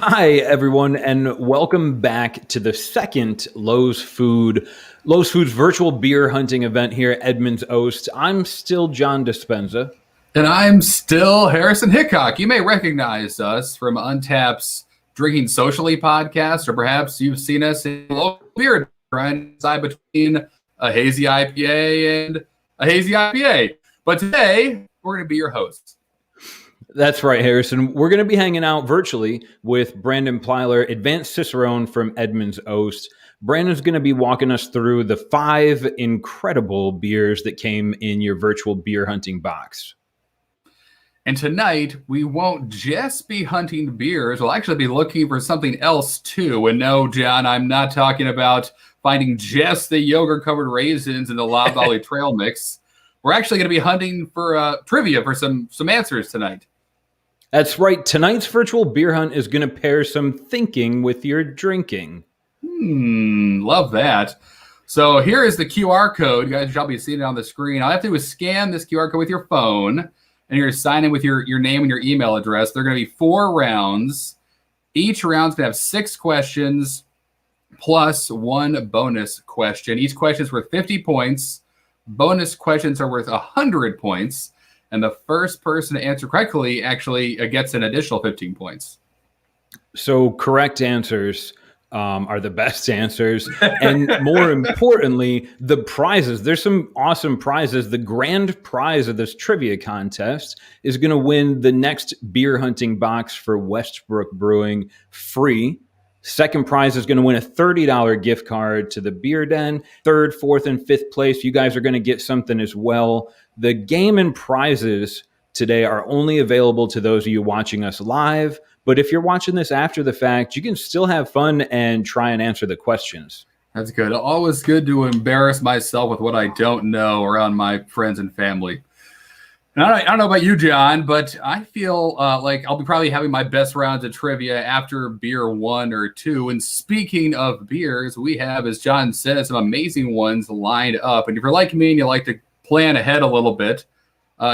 Hi, everyone, and welcome back to the second Lowe's Foods virtual beer hunting event here at Edmund's Oast. I'm still John Dispenza. And I'm still Harrison Hickok. You may recognize us from Untapped's Drinking Socially podcast, or perhaps you've seen us in a local beer trying to decide between a hazy IPA and a hazy IPA. But today, we're going to be your hosts. That's right, Harrison. We're going to be hanging out virtually with Brandon Plyler, Advanced Cicerone from Edmund's Oast. Brandon's going to be walking us through the 5 incredible beers that came in your virtual beer hunting box. And tonight, we won't just be hunting beers. We'll actually be looking for something else, too. And no, John, I'm not talking about finding just the yogurt-covered raisins in the Lob Valley Trail mix. We're actually going to be hunting for trivia for some answers tonight. That's right. Tonight's virtual beer hunt is going to pair some thinking with your drinking. Love that. So here is the QR code. You guys shall be seeing it on the screen. All you have to do is scan this QR code with your phone, and you're going to sign in with your name and your email address. There are going to be 4 rounds. Each round's going to have 6 questions plus 1 bonus question. Each question is worth 50 points. Bonus questions are worth 100 points. And the first person to answer correctly actually gets an additional 15 points. So correct answers are the best answers. And more importantly, the prizes. There's some awesome prizes. The grand prize of this trivia contest is going to win the next beer hunting box for Westbrook Brewing free. Second prize is going to win a $30 gift card to the Beer Den. Third, fourth, and fifth place, you guys are going to get something as well. The game and prizes today are only available to those of you watching us live. But if you're watching this after the fact, you can still have fun and try and answer the questions. That's good. Always good to embarrass myself with what I don't know around my friends and family. And I don't know about you, John, but I feel like I'll be probably having my best rounds of trivia after beer 1 or 2. And speaking of beers, we have, as John said, some amazing ones lined up. And if you're like me and you like to plan ahead a little bit,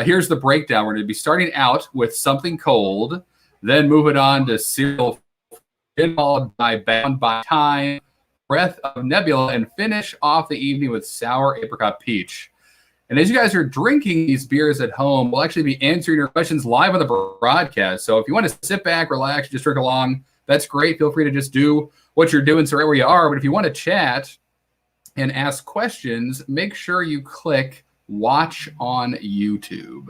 here's the breakdown. We're going to be starting out with something cold, then moving on to cereal, followed by Bound by Time, Breath of Nebula, and finish off the evening with Sour Apricot Peach. And as you guys are drinking these beers at home, we'll actually be answering your questions live on the broadcast. So if you want to sit back, relax, just drink along, that's great. Feel free to just do what you're doing so right where you are. But if you want to chat and ask questions, make sure you click Watch on YouTube.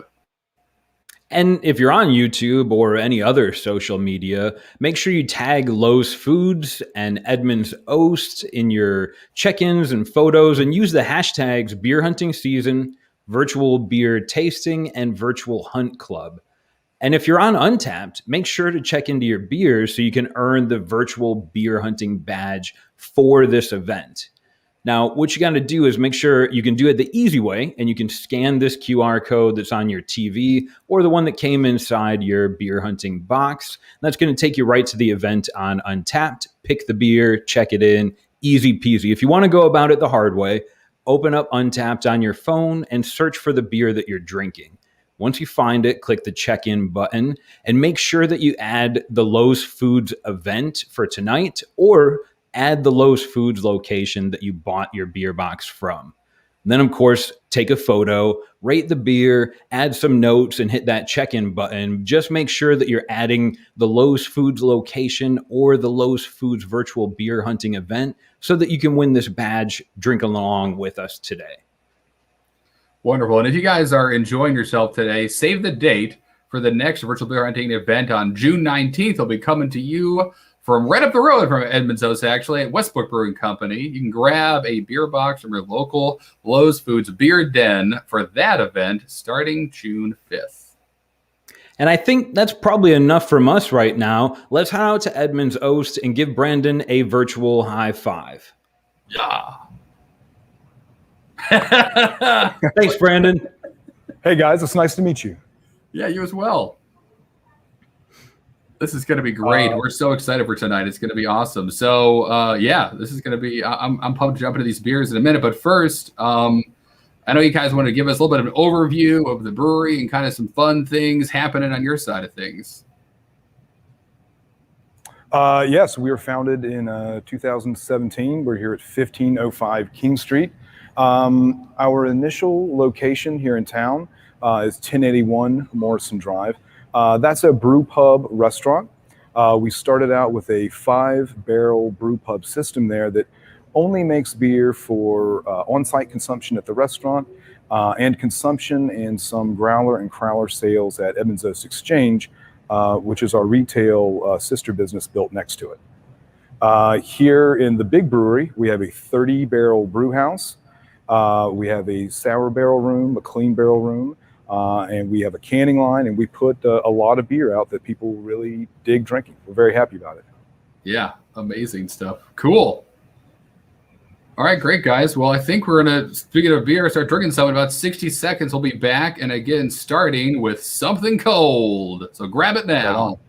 And if you're on YouTube or any other social media, make sure you tag Lowe's Foods and Edmund's Oast in your check-ins and photos, and use the hashtags Beer Hunting Season, Virtual Beer Tasting, and Virtual Hunt Club. And if you're on Untapped, make sure to check into your beers so you can earn the virtual beer hunting badge for this event. Now, what you got to do is make sure you can do it the easy way, and you can scan this QR code that's on your TV or the one that came inside your beer hunting box. That's going to take you right to the event on Untapped. Pick the beer, check it in, easy peasy. If you want to go about it the hard way, open up Untapped on your phone and search for the beer that you're drinking. Once you find it, click the check-in button and make sure that you add the Lowe's Foods event for tonight, or add the Lowe's Foods location that you bought your beer box from. And then, of course, take a photo, rate the beer, add some notes, and hit that check-in button. Just make sure that you're adding the Lowe's Foods location or the Lowe's Foods virtual beer hunting event so that you can win this badge drinking along with us today. Wonderful. And if you guys are enjoying yourself today, save the date for the next virtual beer hunting event on June 19th. It'll be coming to you from right up the road from Edmund's Oast, actually, at Westbrook Brewing Company. You can grab a beer box from your local Lowe's Foods Beer Den for that event starting June 5th. And I think that's probably enough from us right now. Let's head out to Edmund's Oast and give Brandon a virtual high five. Yeah. Thanks, Brandon. Hey, guys. It's nice to meet you. Yeah, you as well. This is going to be great. We're so excited for tonight. It's going to be awesome. So, this is going to be, I'm pumped to jump into these beers in a minute. But first, I know you guys want to give us a little bit of an overview of the brewery and kind of some fun things happening on your side of things. Yes, we were founded in 2017. We're here at 1505 King Street. Our initial location here in town is 1081 Morrison Drive. That's a brew pub restaurant. We started out with a 5-barrel brew pub system there that only makes beer for on-site consumption at the restaurant and consumption and some growler and crowler sales at Edmund's Oast Exchange, which is our retail sister business built next to it. Here in the big brewery, we have a 30-barrel brew house. We have a sour barrel room, a clean barrel room, and we have a canning line, and we put a lot of beer out that people really dig drinking. We're very happy about it. Yeah, amazing stuff. Cool. All right, great, guys. Well, I think we're going to, speaking of beer, start drinking some in about 60 seconds. We'll be back, and again, starting with something cold. So grab it now.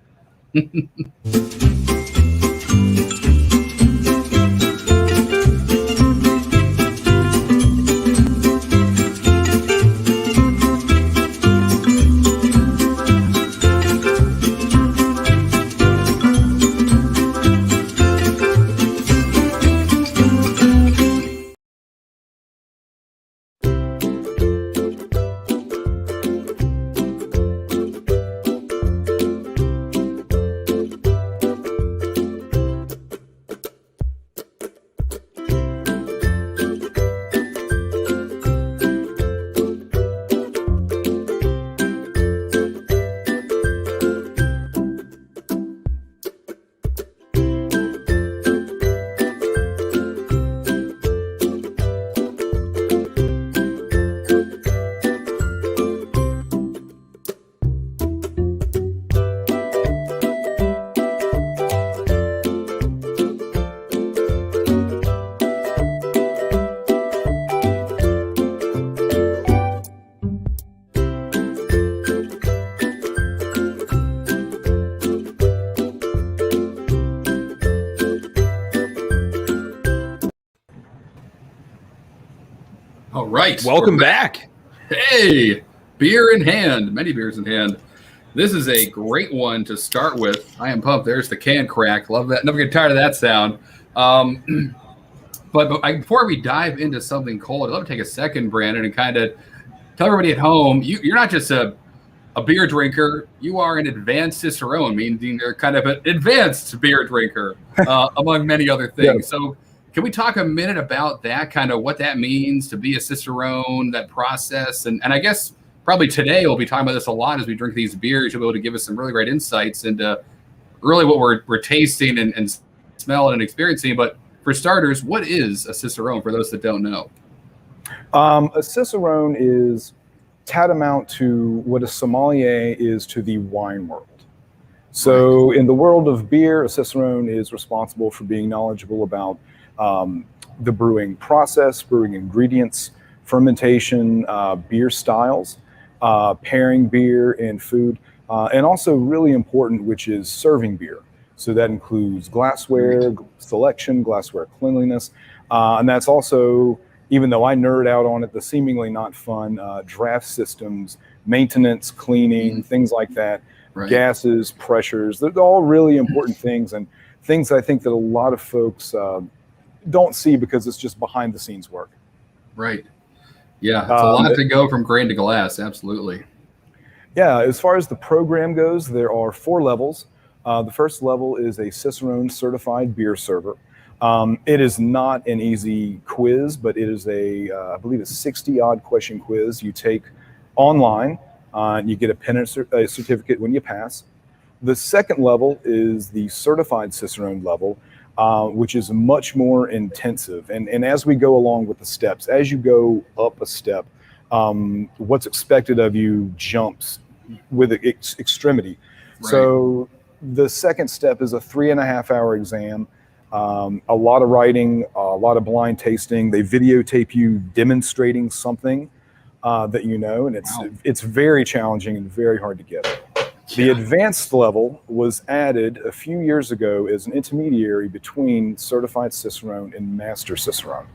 All right. Welcome back. Hey, beer in hand, many beers in hand. This is a great one to start with. I am pumped. There's the can crack. Love that. Never get tired of that sound. But before we dive into something cold, I'd love to take a second, Brandon, and kind of tell everybody at home, you're not just a beer drinker. You are an advanced Cicerone, meaning you're kind of an advanced beer drinker, among many other things. Yeah. So can we talk a minute about that, kind of what that means to be a Cicerone, that process? And I guess probably today we'll be talking about this a lot as we drink these beers. You'll be able to give us some really great insights into really what we're tasting and smelling and experiencing. But for starters, what is a Cicerone for those that don't know? A Cicerone is tantamount to what a sommelier is to the wine world. So in the world of beer, a Cicerone is responsible for being knowledgeable about the brewing process, brewing ingredients, fermentation, beer styles, pairing beer and food, and also really important, which is serving beer. So that includes glassware selection, glassware cleanliness, and that's also, even though I nerd out on it, the seemingly not fun draft systems, maintenance, cleaning, things like that, gases, pressures. They're all really important things, and things I think that a lot of folks don't see because it's just behind the scenes work. Right. Yeah, it's a lot to go from grain to glass. Absolutely. Yeah, as far as the program goes, there are 4 levels. The first level is a Cicerone certified beer server. It is not an easy quiz, but it is I believe a 60-odd question quiz you take online. You get a pen and a certificate when you pass. The second level is the certified Cicerone level, which is much more intensive. And as we go along with the steps, as you go up a step, what's expected of you jumps with extremity. Right. So the second step is a 3.5-hour exam. A lot of writing, a lot of blind tasting. They videotape you demonstrating something that you know, and it's very challenging and very hard to get. The advanced level was added a few years ago as an intermediary between certified Cicerone and master Cicerone.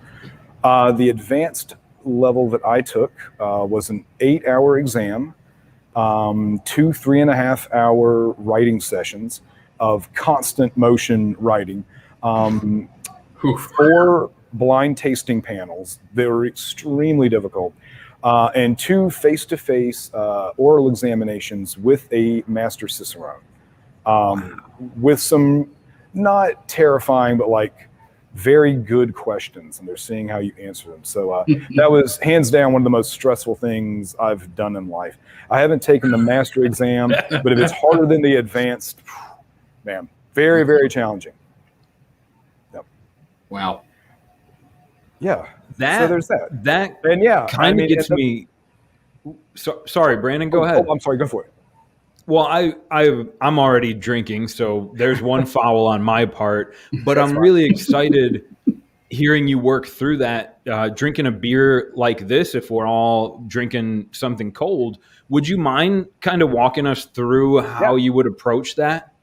The advanced level that I took was an 8-hour exam, 2 3.5-hour writing sessions, of constant motion writing. Oof. 4 blind tasting panels. They were extremely difficult. And 2 face-to-face oral examinations with a master cicerone. With some not terrifying, but like very good questions, and they're seeing how you answer them. So that was hands down one of the most stressful things I've done in life. I haven't taken the master exam, but if it's harder than the advanced, man, very, very challenging. Yep. Wow. Yeah. That, so there's that. That And yeah, kind of gets me. Sorry, Brandon, go ahead. Oh, I'm sorry, go for it. Well, I'm already drinking, so there's one foul on my part. But I'm really excited hearing you work through that. Drinking a beer like this, if we're all drinking something cold, would you mind kind of walking us through how you would approach that?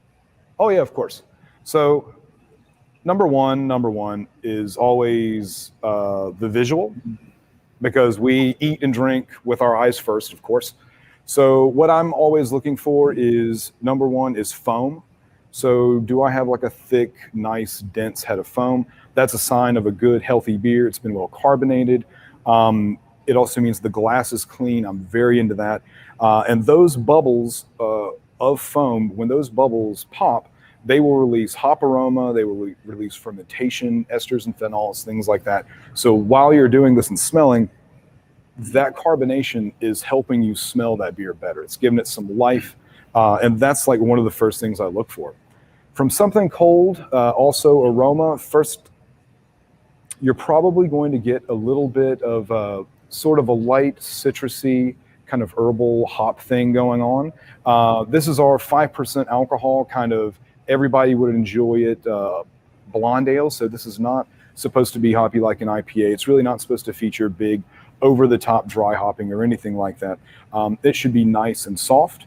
Oh yeah, of course. So number one is always the visual, because we eat and drink with our eyes first, of course. So what I'm always looking for is, number one is foam. So do I have like a thick, nice, dense head of foam? That's a sign of a good, healthy beer. It's been well carbonated. It also means the glass is clean. I'm very into that. And those bubbles of foam, when those bubbles pop, they will release hop aroma, they will release fermentation, esters and phenols, things like that. So while you're doing this and smelling, that carbonation is helping you smell that beer better. It's giving it some life. And that's like one of the first things I look for. From something cold, also aroma. First, you're probably going to get a little bit of sort of a light citrusy kind of herbal hop thing going on. This is our 5% alcohol, kind of everybody would enjoy it, blonde ale. So this is not supposed to be hoppy like an IPA. It's really not supposed to feature big over-the-top dry hopping or anything like that. It should be nice and soft.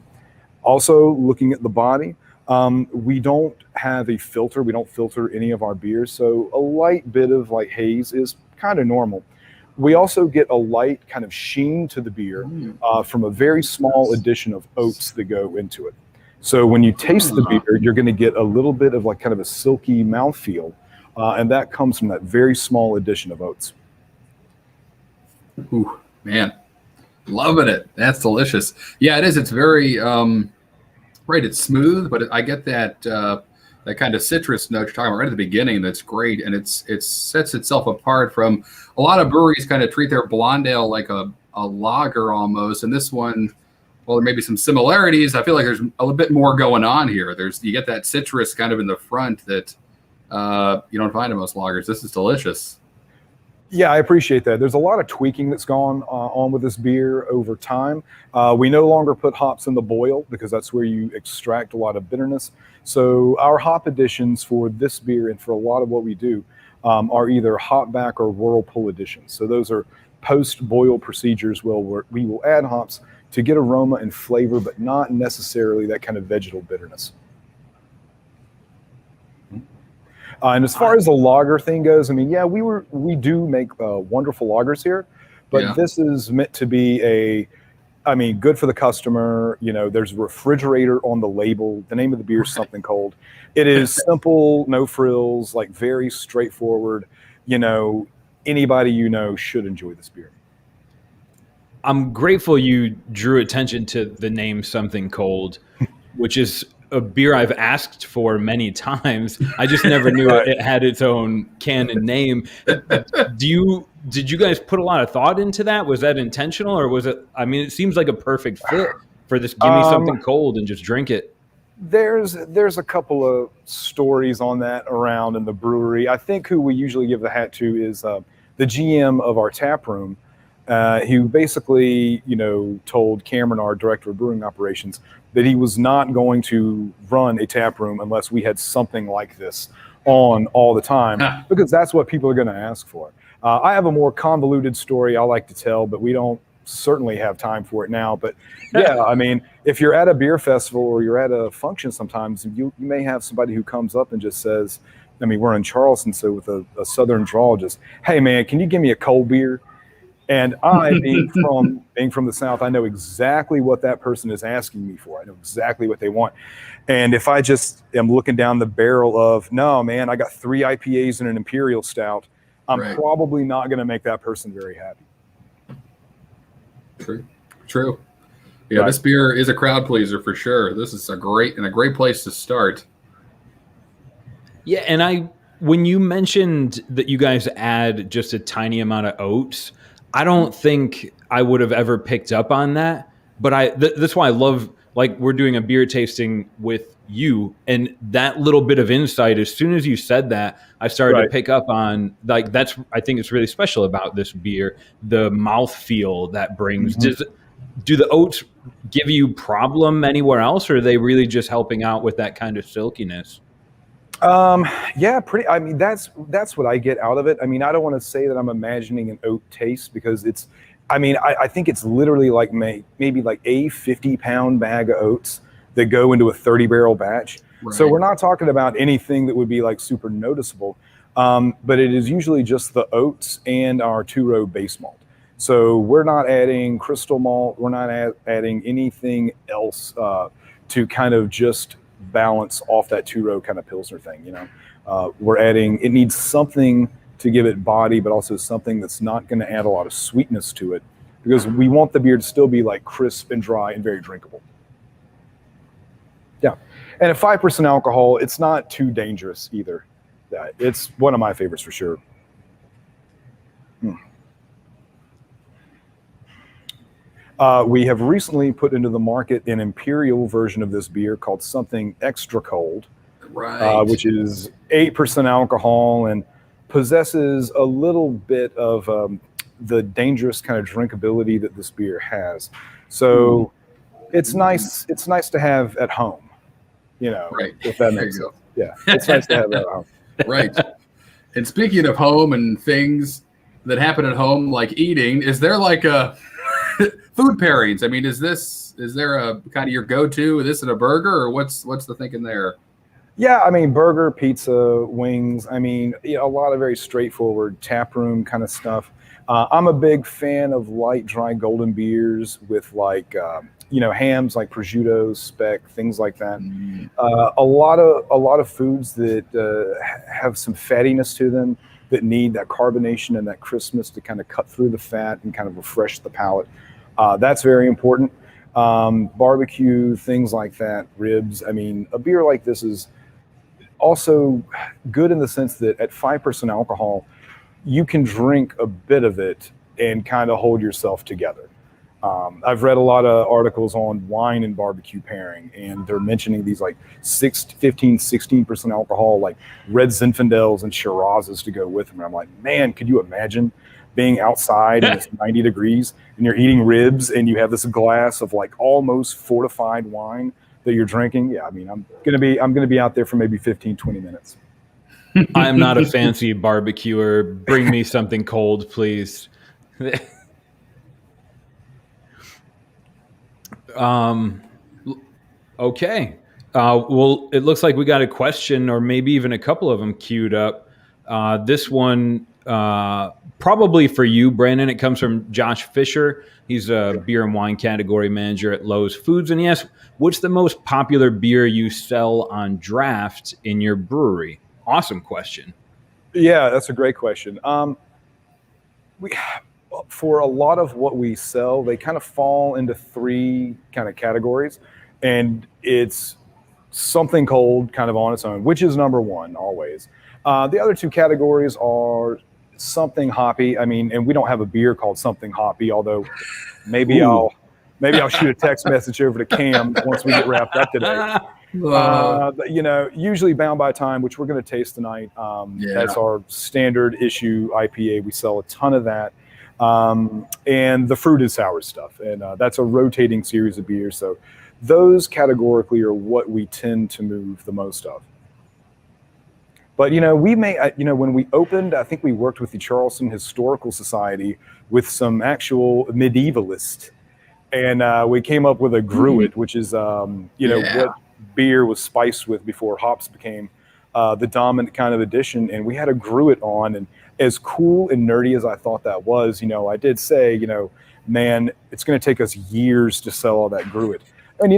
Also, looking at the body, we don't have a filter. We don't filter any of our beers, so a light bit of like haze is kind of normal. We also get a light kind of sheen to the beer from a very small addition of oats that go into it. So when you taste the beer, you're going to get a little bit of like kind of a silky mouthfeel, and that comes from that very small addition of oats. Ooh, man, loving it. That's delicious. Yeah, it is. It's very right. It's smooth, but I get that that kind of citrus note you're talking about right at the beginning. That's great, and it sets itself apart from a lot of breweries. Kind of treat their blonde ale like a lager almost, and this one, well, there may be some similarities. I feel like there's a little bit more going on here. You get that citrus kind of in the front that you don't find in most lagers. This is delicious. Yeah, I appreciate that. There's a lot of tweaking that's gone on with this beer over time. We no longer put hops in the boil because that's where you extract a lot of bitterness. So our hop additions for this beer and for a lot of what we do are either hop back or whirlpool additions. So those are post-boil procedures where we will add hops to get aroma and flavor, but not necessarily that kind of vegetal bitterness. And as far as the lager thing goes, I mean, yeah, we do make wonderful lagers here, but this is meant to be good for the customer. You know, there's a refrigerator on the label. The name of the beer is something cold. It is simple, no frills, like very straightforward. You know, anybody you know should enjoy this beer. I'm grateful you drew attention to the name Something Cold, which is a beer I've asked for many times. I just never knew it had its own canon name. Did you guys put a lot of thought into that? Was that intentional, or was it? I mean, it seems like a perfect fit for this. Give me something cold and just drink it. There's a couple of stories on that around in the brewery. I think who we usually give the hat to is the GM of our tap room. He basically, told Cameron, our director of brewing operations, that he was not going to run a tap room unless we had something like this on all the time, because that's what people are going to ask for. I have a more convoluted story I like to tell, but we don't certainly have time for it now. But yeah, I mean, if you're at a beer festival or you're at a function, sometimes you may have somebody who comes up and just says, I mean, we're in Charleston, so with a southern drawl, just, hey man, can you give me a cold beer? And I, being from the South, I know exactly what that person is asking me for. I know exactly what they want. And if I just am looking down the barrel of, no, man, I got 3 IPAs and an Imperial Stout, I'm probably not going to make that person very happy. True. Yeah, This beer is a crowd pleaser for sure. This is a great place to start. Yeah, and when you mentioned that you guys add just a tiny amount of oats, I don't think I would have ever picked up on that. But that's why I love, like, we're doing a beer tasting with you, and that little bit of insight, as soon as you said that, I started to pick up on, like, I think it's really special about this beer, the mouthfeel that brings. Do the oats give you problem anywhere else, or are they really just helping out with that kind of silkiness? Yeah, pretty. I mean, that's what I get out of it. I mean, I don't want to say that I'm imagining an oat taste, because it's, I mean, I think it's literally like maybe like a 50-pound bag of oats that go into a 30-barrel batch. So we're not talking about anything that would be like super noticeable, but it is usually just the oats and our 2-row base malt. So we're not adding crystal malt. We're not adding anything else to kind of just balance off that 2-row kind of Pilsner thing. We're adding, it needs something to give it body, but also something that's not going to add a lot of sweetness to it, because we want the beer to still be like crisp and dry and very drinkable. Yeah. And at 5% alcohol, it's not too dangerous either. It's one of my favorites for sure. We have recently put into the market an imperial version of this beer called Something Extra Cold, which is 8% alcohol and possesses a little bit of the dangerous kind of drinkability that this beer has. So it's nice. It's nice to have at home, if that makes sense. Yeah, it's nice to have at home. Right. And speaking of home and things that happen at home, like eating, is there like a food pairings? I mean, is there a kind of your go-to? Is this in a burger, or what's the thinking there? Yeah, I mean, burger, pizza, wings. I mean, a lot of very straightforward taproom kind of stuff. I'm a big fan of light, dry, golden beers with like, hams like prosciutto, speck, things like that. A lot of foods that have some fattiness to them, that need that carbonation and that crispness to kind of cut through the fat and kind of refresh the palate. That's very important. Barbecue, things like that, ribs. I mean, a beer like this is also good in the sense that at 5% alcohol, you can drink a bit of it and kind of hold yourself together. I've read a lot of articles on wine and barbecue pairing, and they're mentioning these like 15, 16% alcohol, like red Zinfandels and Shirazes to go with them. And I'm like, man, could you imagine being outside and it's 90 degrees and you're eating ribs and you have this glass of like almost fortified wine that you're drinking? Yeah, I mean, I'm gonna be out there for maybe 15, 20 minutes. I'm not a fancy barbecuer. Bring me something cold, please. Okay. Well, it looks like we got a question, or maybe even a couple of them queued up. This one, probably for you, Brandon. It comes from Josh Fisher. He's a beer and wine category manager at Lowe's Foods. And he asks, what's the most popular beer you sell on draft in your brewery? Awesome question. Yeah, that's a great question. For a lot of what we sell, they kind of fall into 3 kind of categories, and it's something cold kind of on its own, which is number 1 always. The other 2 categories are something hoppy. I mean, and we don't have a beer called Something Hoppy, although maybe I'll shoot a text message over to Cam once we get wrapped up today. But, usually Bound by Time, which we're going to taste tonight. That's our standard issue IPA. We sell a ton of that. And the fruit is sour stuff. And that's a rotating series of beers. So those categorically are what we tend to move the most of. But, when we opened, I think we worked with the Charleston Historical Society with some actual medievalists. And we came up with a gruit, which is, what beer was spiced with before hops became the dominant kind of addition. And we had a gruit on, and as cool and nerdy as I thought that was, I did say, man, it's going to take us years to sell all that gruit. And,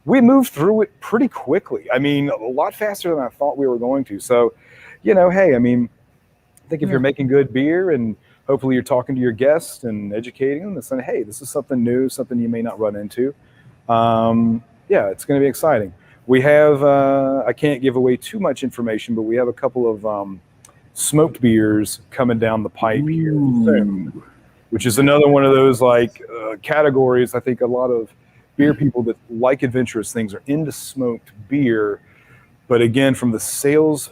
we moved through it pretty quickly. I mean, a lot faster than I thought we were going to. So, hey, I mean, I think if you're making good beer and hopefully you're talking to your guests and educating them and saying, hey, this is something new, something you may not run into. It's going to be exciting. We have, I can't give away too much information, but we have a couple of smoked beers coming down the pipe here soon, which is another one of those categories. I think a lot of beer people that like adventurous things are into smoked beer. But again, from the sales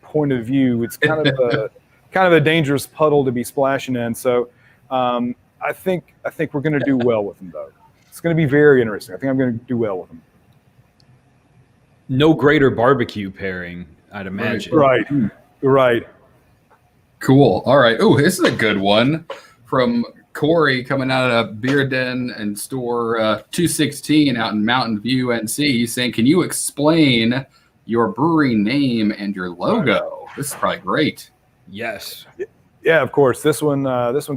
point of view, it's kind of a dangerous puddle to be splashing in. So I think we're going to do well with them, though. It's going to be very interesting. I think I'm going to do well with them. No greater barbecue pairing, I'd imagine. Right. Cool. All right. Oh, this is a good one from Corey coming out of Beer Den and Store 216 out in Mountain View, NC. He's saying, can you explain your brewery name and your logo? This is probably great. Yes. Yeah, of course. This one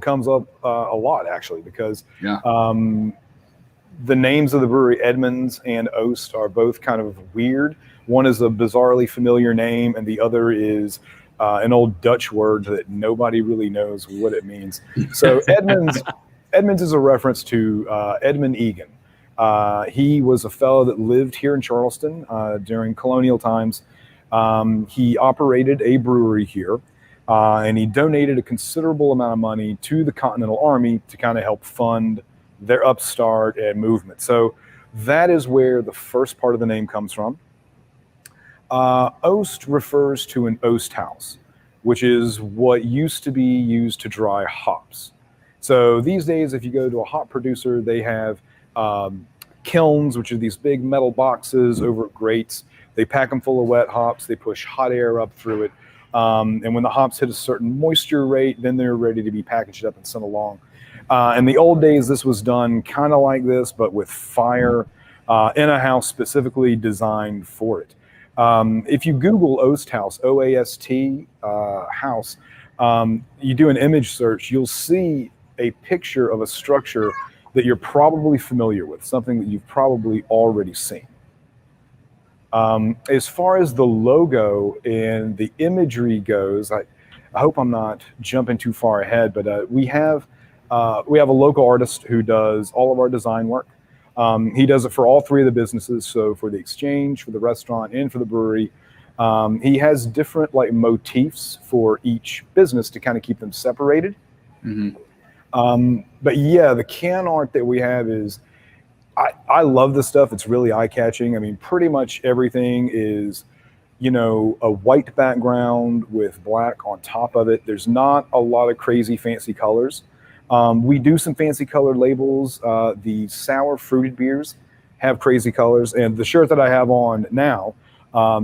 comes up a lot, actually, because the names of the brewery, Edmunds and Oast, are both kind of weird. One is a bizarrely familiar name, and the other is an old Dutch word that nobody really knows what it means. So Edmunds is a reference to Edmund Egan. He was a fellow that lived here in Charleston during colonial times. He operated a brewery here, and he donated a considerable amount of money to the Continental Army to kind of help fund their upstart and movement. So that is where the first part of the name comes from. Oast refers to an oast house, which is what used to be used to dry hops. So these days, if you go to a hop producer, they have kilns, which are these big metal boxes over grates. They pack them full of wet hops. They push hot air up through it. And when the hops hit a certain moisture rate, then they're ready to be packaged up and sent along. In the old days, this was done kind of like this, but with fire in a house specifically designed for it. If you Google Oast House, O-A-S-T house, you do an image search, you'll see a picture of a structure that you're probably familiar with, something that you've probably already seen. As far as the logo and the imagery goes, I hope I'm not jumping too far ahead, but we have a local artist who does all of our design work. He does it for all three of the businesses, so for the exchange, for the restaurant, and for the brewery. He has different motifs for each business to kind of keep them separated. But yeah, the can art that we have is, I love this stuff. It's really eye-catching. I mean, pretty much everything is, a white background with black on top of it. There's not a lot of crazy fancy colors. We do some fancy colored labels. The sour fruited beers have crazy colors. And the shirt that I have on now,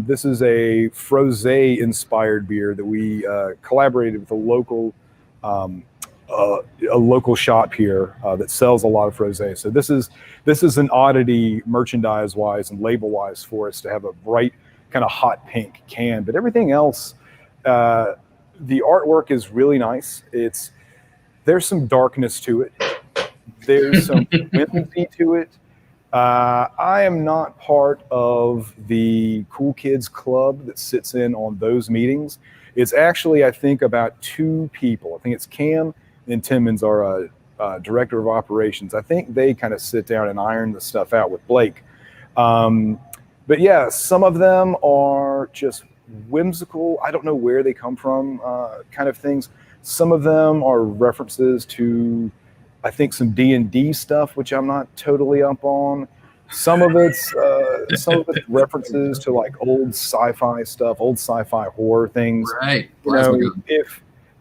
this is a frosé inspired beer that we collaborated with a local shop here that sells a lot of frosé. So this is an oddity merchandise wise and label wise for us to have a bright kind of hot pink can. But everything else, the artwork is really nice. There's some darkness to it. There's some whimsy to it. I am not part of the Cool Kids Club that sits in on those meetings. It's actually, I think, about two people. I think it's Cam and Timmons, our director of operations. I think they kind of sit down and iron the stuff out with Blake. But yeah, some of them are just whimsical. I don't know where they come from, kind of things. Some of them are references to, I think, some D&D stuff, which I'm not totally up on. Some of it's references to old sci-fi stuff, old sci-fi horror things. Right.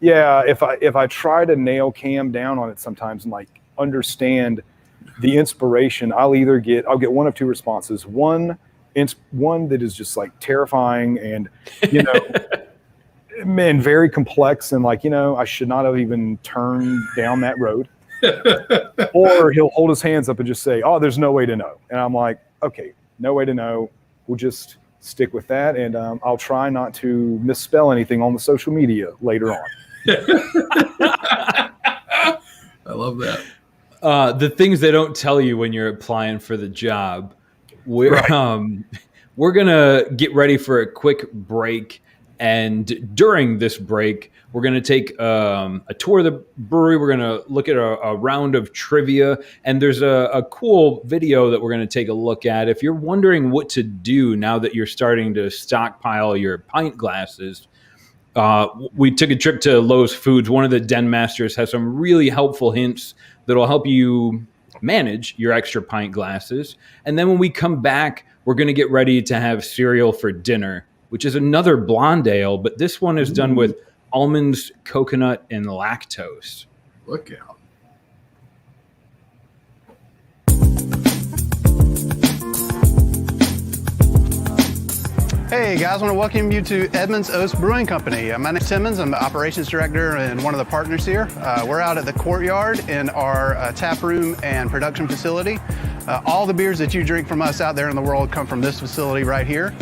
If I try to nail Cam down on it sometimes and understand the inspiration, I'll get one of two responses. One that is just terrifying and man, very complex and I should not have even turned down that road. Or he'll hold his hands up and just say, "Oh, there's no way to know." And I'm like, "Okay, no way to know. We'll just stick with that, and I'll try not to misspell anything on the social media later on. I love that. The things they don't tell you when you're applying for the job. We're gonna get ready for a quick break, and during this break, we're gonna take a tour of the brewery. We're gonna look at a round of trivia, and there's a cool video that we're gonna take a look at. If you're wondering what to do now that you're starting to stockpile your pint glasses, we took a trip to Lowe's Foods. One of the den masters has some really helpful hints that'll help you manage your extra pint glasses. And then when we come back, we're going to get ready to have cereal for dinner, which is another blonde ale, but this one is done with almonds, coconut, and lactose. Look out. Hey guys, I want to welcome you to Edmund's Oast Brewing Company. My name is Timmons. I'm the operations director and one of the partners here. We're out at the courtyard in our tap room and production facility. All the beers that you drink from us out there in the world come from this facility right here.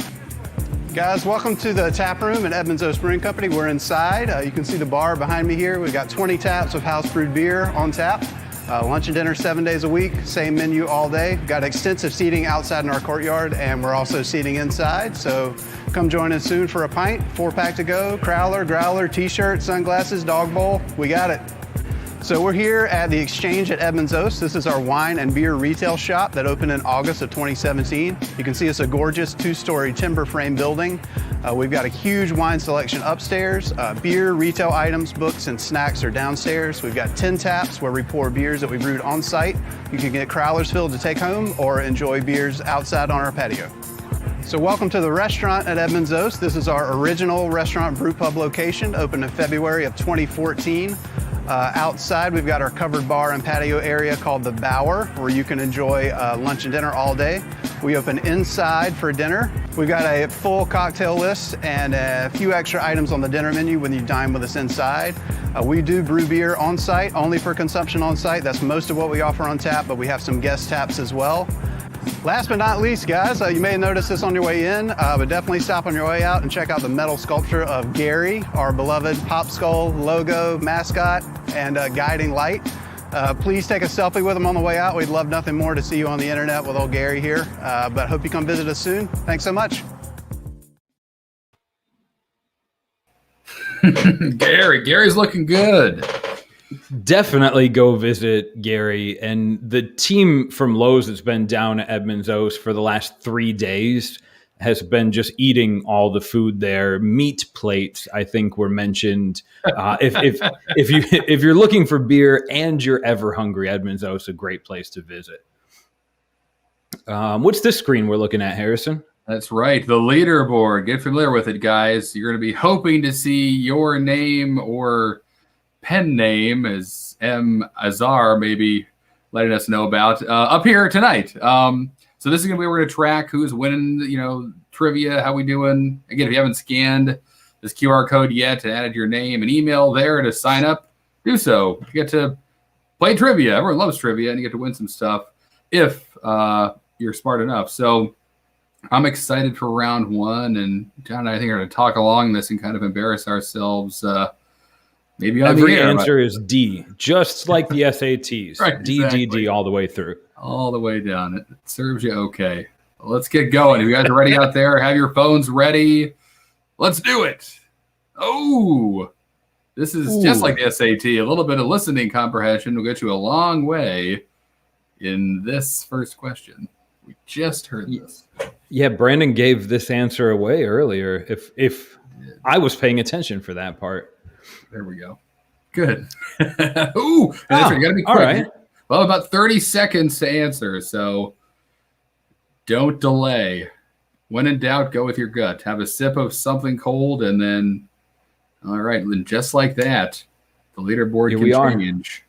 Guys, welcome to the tap room at Edmund's Oast Brewing Company. We're inside. You can see the bar behind me here. We've got 20 taps of house brewed beer on tap. Lunch and dinner 7 days a week, same menu all day. We've got extensive seating outside in our courtyard, and we're also seating inside. So come join us soon for a pint, 4-pack to go, crowler, growler, t-shirt, sunglasses, dog bowl. We got it. So we're here at the Exchange at Edmund's Oast. This is our wine and beer retail shop that opened in August of 2017. You can see it's a gorgeous 2-story timber frame building. We've got a huge wine selection upstairs. Beer, retail items, books, and snacks are downstairs. We've got 10 taps where we pour beers that we brewed on site. You can get crowlers filled to take home or enjoy beers outside on our patio. So welcome to the restaurant at Edmund's Oast. This is our original restaurant brew pub location, opened in February of 2014. Outside, we've got our covered bar and patio area called the Bower, where you can enjoy lunch and dinner all day. We open inside for dinner. We've got a full cocktail list and a few extra items on the dinner menu when you dine with us inside. We do brew beer on site, only for consumption on site. That's most of what we offer on tap, but we have some guest taps as well. Last but not least, guys, you may have noticed this on your way in, but definitely stop on your way out and check out the metal sculpture of Gary, our beloved Pop Skull logo, mascot, and guiding light. Please take a selfie with him on the way out. We'd love nothing more to see you on the internet with old Gary here, but hope you come visit us soon. Thanks so much. Gary's looking good. Definitely go visit Gary. And the team from Lowe's that's been down at Edmund's Oast for the last 3 days has been just eating all the food there. Meat plates, I think, were mentioned. If you're looking for beer and you're ever hungry, Edmund's Oast is a great place to visit. What's this screen we're looking at, Harrison? That's right, the leaderboard. Get familiar with it, guys. You're going to be hoping to see your name or pen name, as M. Azar maybe letting us know about, up here tonight. So this is going to be, we're going to track who's winning, trivia, how we doing. Again, if you haven't scanned this QR code yet and added your name and email there to sign up, do so. You get to play trivia. Everyone loves trivia, and you get to win some stuff if you're smart enough. So I'm excited for round one, and John and I think are going to talk along this and kind of embarrass ourselves. Maybe on every the air, answer is D, just like the SATs. Right, D, exactly. D, D, all the way through. All the way down. It serves you okay. Well, let's get going. If you guys are ready out there, have your phones ready. Let's do it. Oh, this is just like the SAT. A little bit of listening comprehension will get you a long way in this first question. We just heard this. Yeah, Brandon gave this answer away earlier. If I was paying attention for that part. There we go. Good. Ooh, that's right. You got to be quick. All right. Well, about 30 seconds to answer, so don't delay. When in doubt, go with your gut. Have a sip of something cold, and then, all right, and just like that, the leaderboard can change.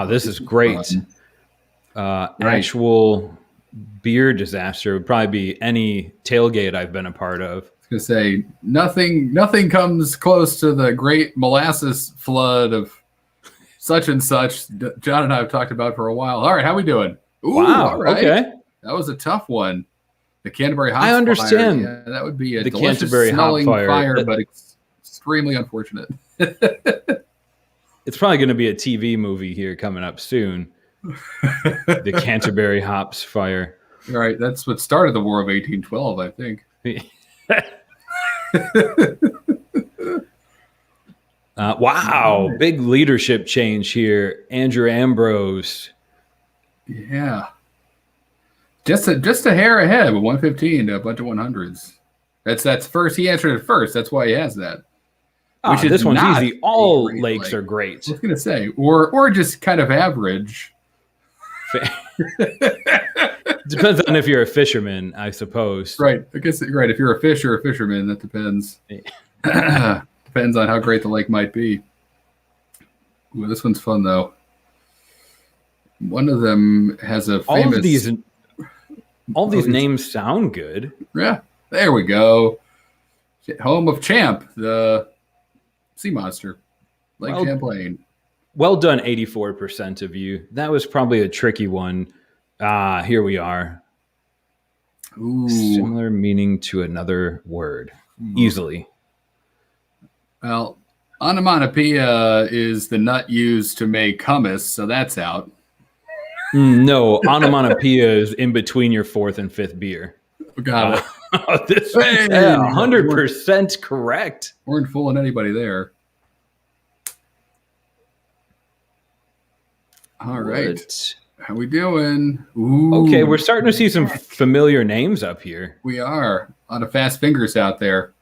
This is great. Actual beer disaster would probably be any tailgate I've been a part of. To say nothing comes close to the great molasses flood of such and such John and I have talked about for a while. All right, how we doing? Ooh, wow, all right. okay. That was a tough one. The Canterbury Hops I understand. Fire. Yeah, that would be a The delicious Canterbury Hop smelling Fire. but extremely unfortunate. It's probably going to be a TV movie here coming up soon. The Canterbury Hops Fire. Right, that's what started the War of 1812, I think. Wow, big leadership change here. Andrew Ambrose. Yeah. Just a hair ahead with 115 to a bunch of 100s. That's first. He answered it first. That's why he has that. This one's not easy. All great lakes lake. are great. I was gonna say, or just kind of average. Depends on if you're a fisherman, I suppose. Right. I guess right. If you're a fish or a fisherman, that depends. Depends on how great the lake might be. Ooh, this one's fun though. One of them has a famous. All these names sound good. Yeah. There we go. Home of Champ, the sea monster, Lake Champlain. Well done, 84% of you. That was probably a tricky one. Here we are. Ooh. Similar meaning to another word. Easily. Well, onomatopoeia is the nut used to make hummus, so that's out. No, onomatopoeia is in between your fourth and fifth beer. Got it. This 100% correct. Weren't fooling anybody there. All right. What? How we doing? Ooh. Okay, we're starting to see some familiar names up here. We are. A lot of fast fingers out there.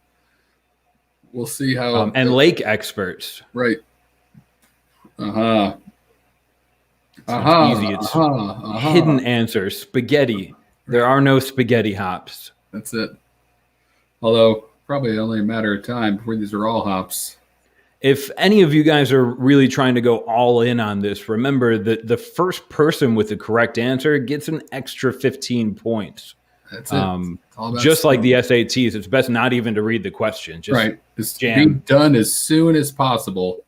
We'll see how. And lake experts. Right. Uh-huh. Easy. It's hidden answers. Spaghetti. There are no spaghetti hops. That's it. Although, probably only a matter of time before these are all hops. If any of you guys are really trying to go all in on this, remember that the first person with the correct answer gets an extra 15 points. That's it. Just like the SATs, it's best not even to read the question. Just right. Just jam. be done as soon as possible.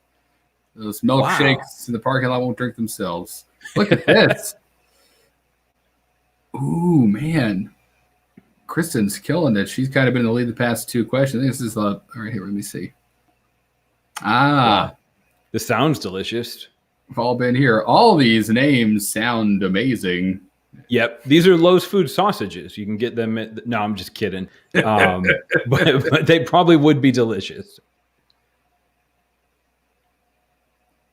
Those milkshakes in the parking lot won't drink themselves. Look at this. Ooh, man. Kristen's killing it. She's kind of been in the lead the past two questions. I think this is all right here. Let me see. This sounds delicious. We've all been here. All these names sound amazing. Yep, these are Lowe's food sausages. You can get them. No, I'm just kidding. But they probably would be delicious.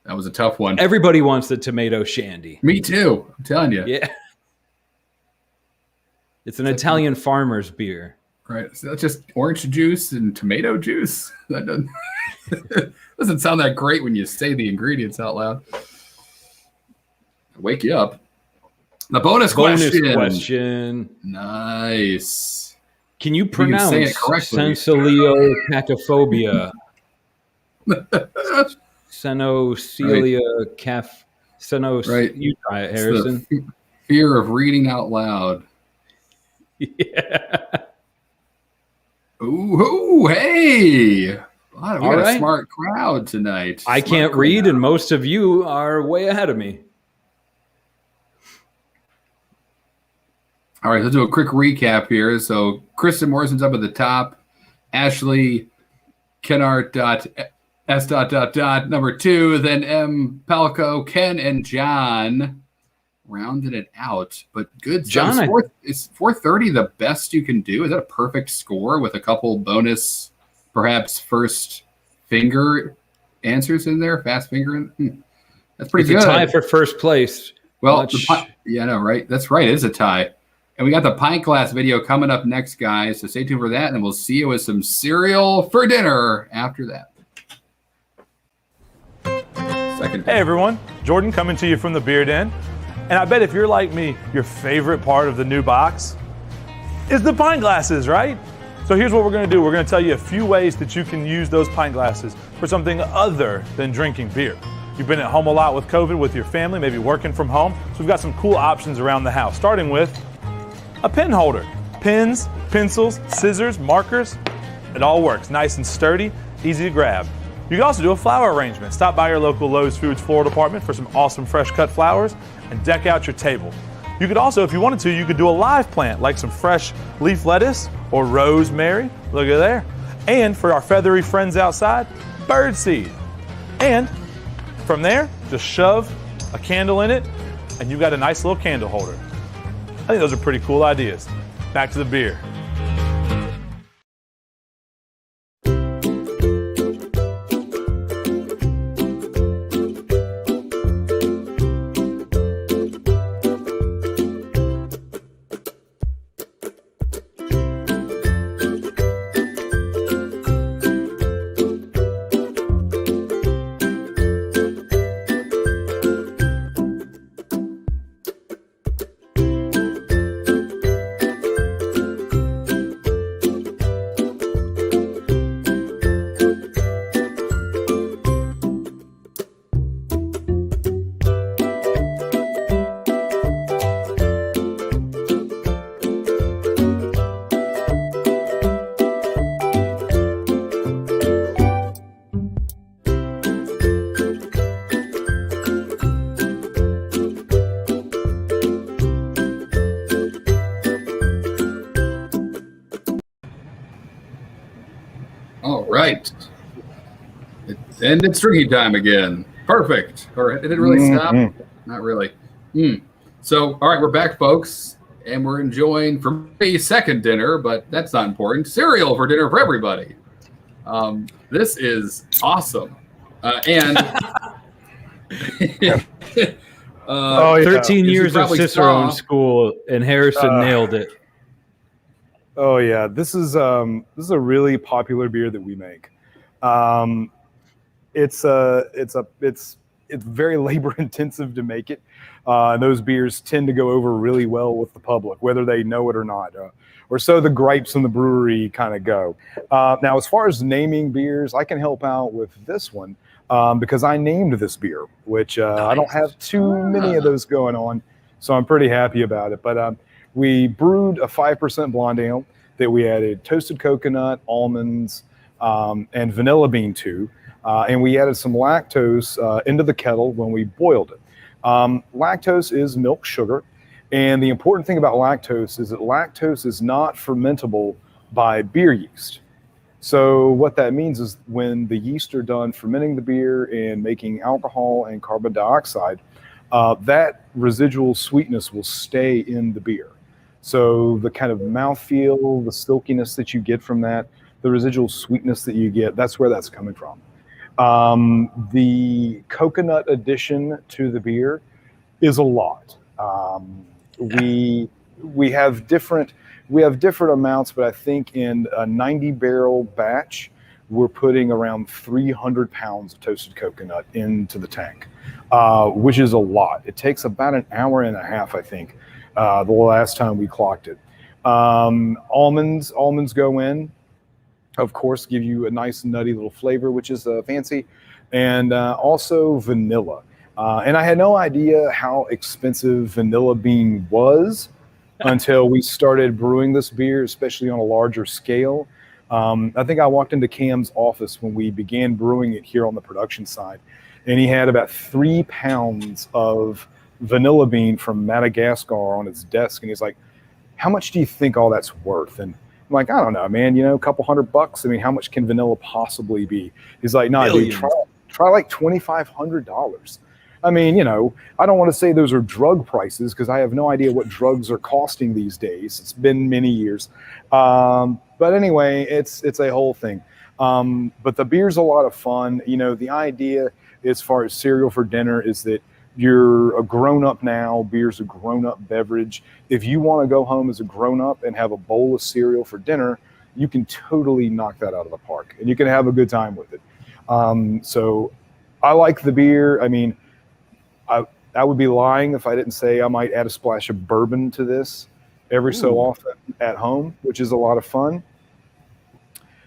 That was a tough one. Everybody wants the tomato shandy. Me too. I'm telling you. Yeah. It's an Italian farmer's beer. Right. So that's just orange juice and tomato juice. That doesn't sound that great when you say the ingredients out loud. Wake you up. The bonus question. Nice. Can you pronounce sensilio catophobia? Senocelia caf. Right. You try it, Harrison. Fear of reading out loud. Yeah. Ooh, hey. We got right. a smart crowd tonight. I can't read, and most of you are way ahead of me. All right, let's do a quick recap here. So Kristen Morrison's up at the top. Ashley Kennard S. Number 2. Then M. Palco, Ken, and John rounded it out. But good stuff. John, is 430 the best you can do? Is that a perfect score with a couple bonus, perhaps first finger answers in there? Fast finger? That's pretty good. It's a tie for first place. Well, yeah, no, right? That's right. It is a tie. And we got the pint glass video coming up next, guys. So stay tuned for that, and we'll see you with some cereal for dinner after that. Hey, everyone. Jordan coming to you from the Beer Den. And I bet if you're like me, your favorite part of the new box is the pint glasses, right? So here's what we're going to do. We're going to tell you a few ways that you can use those pint glasses for something other than drinking beer. You've been at home a lot with COVID with your family, maybe working from home. So we've got some cool options around the house, starting with a pen holder. Pens, pencils, scissors, markers, it all works. Nice and sturdy, easy to grab. You can also do a flower arrangement. Stop by your local Lowe's Foods floral department for some awesome fresh cut flowers and deck out your table. You could also, if you wanted to, you could do a live plant like some fresh leaf lettuce or rosemary. Look at there. And for our feathery friends outside, bird seed. And from there, just shove a candle in it and you've got a nice little candle holder. I think those are pretty cool ideas. Back to the beer. All right. And it's drinking time again. Perfect. Or did it really stop? Not really. So, all right, we're back, folks. And we're enjoying, for me, second dinner, but that's not important. Cereal for dinner for everybody. This is awesome. And 13 years of probably Cicerone saw- school, and Harrison nailed it. Oh yeah, this is a really popular beer that we make. It's very labor intensive to make it. Those beers tend to go over really well with the public, whether they know it or not, or so the gripes in the brewery kind of go. Now, as far as naming beers, I can help out with this one because I named this beer, which I don't have too many of those going on, so I'm pretty happy about it. But we brewed a 5% blonde ale that we added toasted coconut, almonds, and vanilla bean to. And we added some lactose into the kettle when we boiled it. Lactose is milk sugar. And the important thing about lactose is that lactose is not fermentable by beer yeast. So what that means is when the yeast are done fermenting the beer and making alcohol and carbon dioxide, that residual sweetness will stay in the beer. So the kind of mouthfeel, the silkiness that you get from that, the residual sweetness that you get, that's where that's coming from. The coconut addition to the beer is a lot. We have different amounts, but I think in a 90 barrel batch, we're putting around 300 pounds of toasted coconut into the tank, which is a lot. It takes about an hour and a half, I think, the last time we clocked it. Almonds go in, of course, give you a nice nutty little flavor, which is fancy, and also vanilla. And I had no idea how expensive vanilla bean was until we started brewing this beer, especially on a larger scale. I think I walked into Cam's office when we began brewing it here on the production side, and he had about 3 pounds of vanilla bean from Madagascar on his desk, and he's like, "How much do you think all that's worth?" And I'm like, "I don't know, man. You know, a couple $100. I mean, how much can vanilla possibly be?" He's like, "No, dude, try like $2,500. I mean, you know, I don't want to say those are drug prices because I have no idea what drugs are costing these days. It's been many years. But anyway, it's a whole thing. But the beer's a lot of fun. You know, the idea as far as cereal for dinner is that you're a grown-up now. Beer's a grown-up beverage. If you want to go home as a grown-up and have a bowl of cereal for dinner, you can totally knock that out of the park, and you can have a good time with it. So I like the beer. I mean, I would be lying if I didn't say I might add a splash of bourbon to this every so often at home, which is a lot of fun.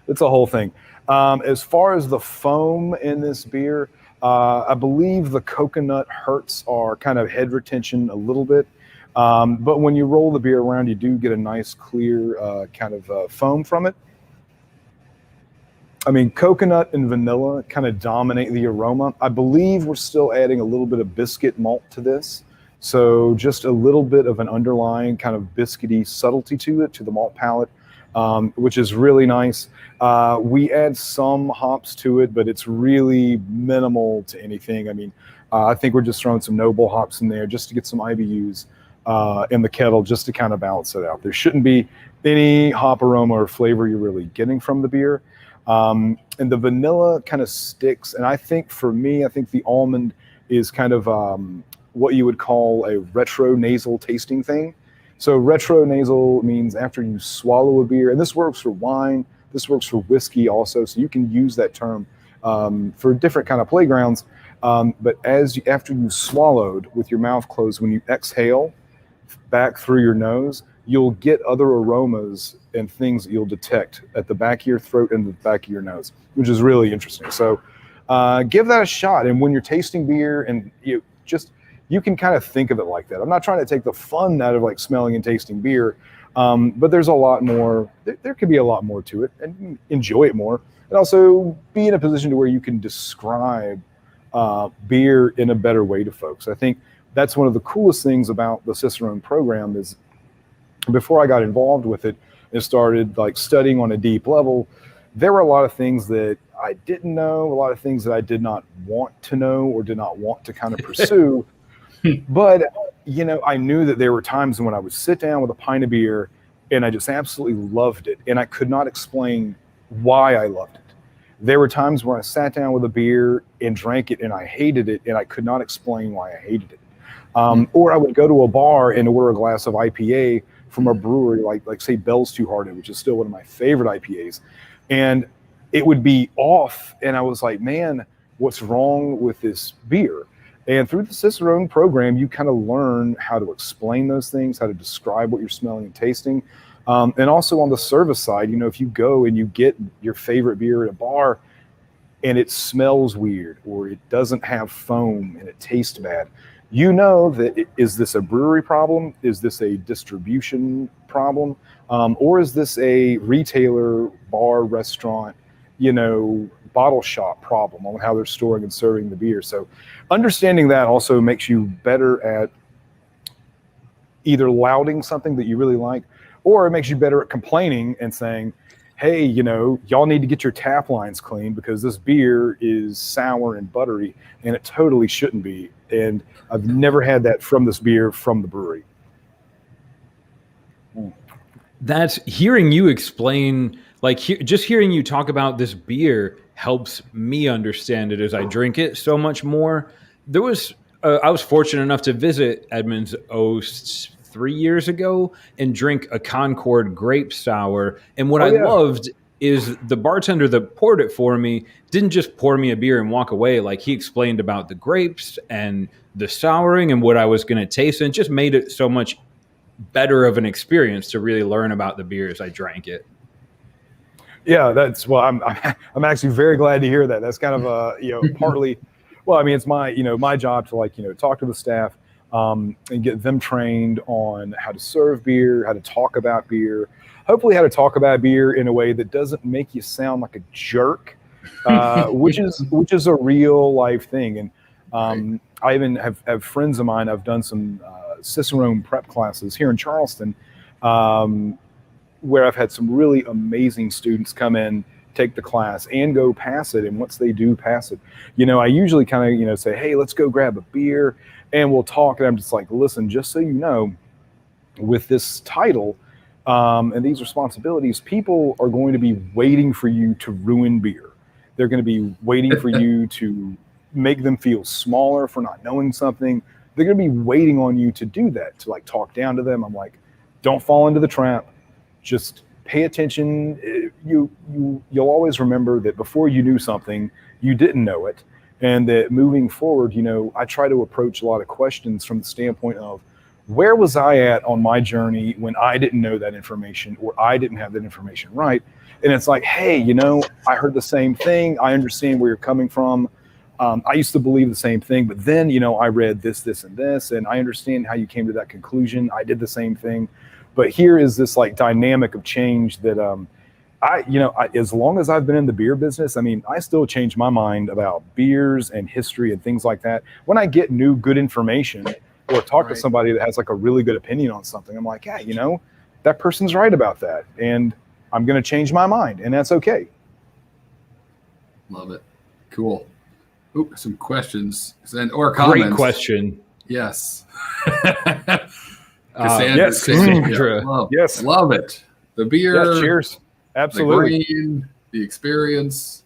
It's a whole thing. As far as the foam in this beer, I believe the coconut hurts our kind of head retention a little bit. But when you roll the beer around, you do get a nice clear kind of foam from it. I mean, coconut and vanilla kind of dominate the aroma. I believe we're still adding a little bit of biscuit malt to this. So just a little bit of an underlying kind of biscuity subtlety to it, to the malt palate, which is really nice. We add some hops to it, but it's really minimal to anything. I mean, I think we're just throwing some noble hops in there just to get some IBUs in the kettle, just to kind of balance it out. There shouldn't be any hop aroma or flavor you're really getting from the beer. And the vanilla kind of sticks. And I think for me, I think the almond is kind of what you would call a retro nasal tasting thing. So retro nasal means after you swallow a beer, and this works for wine, this works for whiskey also. So you can use that term for different kind of playgrounds. But after you swallowed with your mouth closed, when you exhale back through your nose, you'll get other aromas and things that you'll detect at the back of your throat and the back of your nose, which is really interesting. So give that a shot. And when you're tasting beer, and you can kind of think of it like that. I'm not trying to take the fun out of like smelling and tasting beer, but there's a lot more. There could be a lot more to it, and enjoy it more, and also be in a position to where you can describe beer in a better way to folks. I think that's one of the coolest things about the Cicerone program is before I got involved with it and started like studying on a deep level, there were a lot of things that I didn't know, a lot of things that I did not want to know or did not want to kind of pursue. But, I knew that there were times when I would sit down with a pint of beer and I just absolutely loved it. And I could not explain why I loved it. There were times where I sat down with a beer and drank it and I hated it, and I could not explain why I hated it. Or I would go to a bar and order a glass of IPA from a brewery like say Bell's Two Hearted, which is still one of my favorite IPAs. And it would be off. And I was like, man, what's wrong with this beer? And through the Cicerone program, you kind of learn how to explain those things, how to describe what you're smelling and tasting. And also on the service side, if you go and you get your favorite beer at a bar and it smells weird or it doesn't have foam and it tastes bad, is this a brewery problem? Is this a distribution problem? Or is this a retailer, bar, restaurant, bottle shop problem on how they're storing and serving the beer? So understanding that also makes you better at either lauding something that you really like, or it makes you better at complaining and saying, hey, y'all need to get your tap lines clean because this beer is sour and buttery and it totally shouldn't be. And I've never had that from this beer from the brewery. That's hearing you explain, just hearing you talk about this beer helps me understand it as I drink it so much more. I was fortunate enough to visit Edmund's Oast 3 years ago and drink a Concord grape sour. And what I loved is the bartender that poured it for me didn't just pour me a beer and walk away. Like, he explained about the grapes and the souring and what I was going to taste, and just made it so much better of an experience to really learn about the beer as I drank it. Yeah, I'm actually very glad to hear that. That's kind of partly, well, I mean, it's my job to talk to the staff and get them trained on how to serve beer, how to talk about beer, hopefully how to talk about beer in a way that doesn't make you sound like a jerk, which is a real life thing. And I even have friends of mine. I've done some Cicerone prep classes here in Charleston, where I've had some really amazing students come in, take the class, and go pass it. And once they do pass it, I usually kind of, say, hey, let's go grab a beer and we'll talk. And I'm just like, listen, just so you know, with this title and these responsibilities, people are going to be waiting for you to ruin beer. They're going to be waiting for you to make them feel smaller for not knowing something. They're going to be waiting on you to do that, to talk down to them. I'm like, don't fall into the trap. Just pay attention. You'll always remember that before you knew something, you didn't know it. And that moving forward, I try to approach a lot of questions from the standpoint of, where was I at on my journey when I didn't know that information or I didn't have that information right? And it's like, hey, I heard the same thing. I understand where you're coming from. I used to believe the same thing, but then, I read this, and this, and I understand how you came to that conclusion. I did the same thing. But here is this dynamic of change that as long as I've been in the beer business, I still change my mind about beers and history and things like that. When I get new good information, or talk to somebody that has like a really good opinion on something. I'm like, yeah, that person's right about that, and I'm going to change my mind, and that's okay. Love it. Cool. Ooh, some questions or comments. Great question. Yes. Cassandra. Yes. Love it. The beer. Yes, cheers. Absolutely. The green, the experience.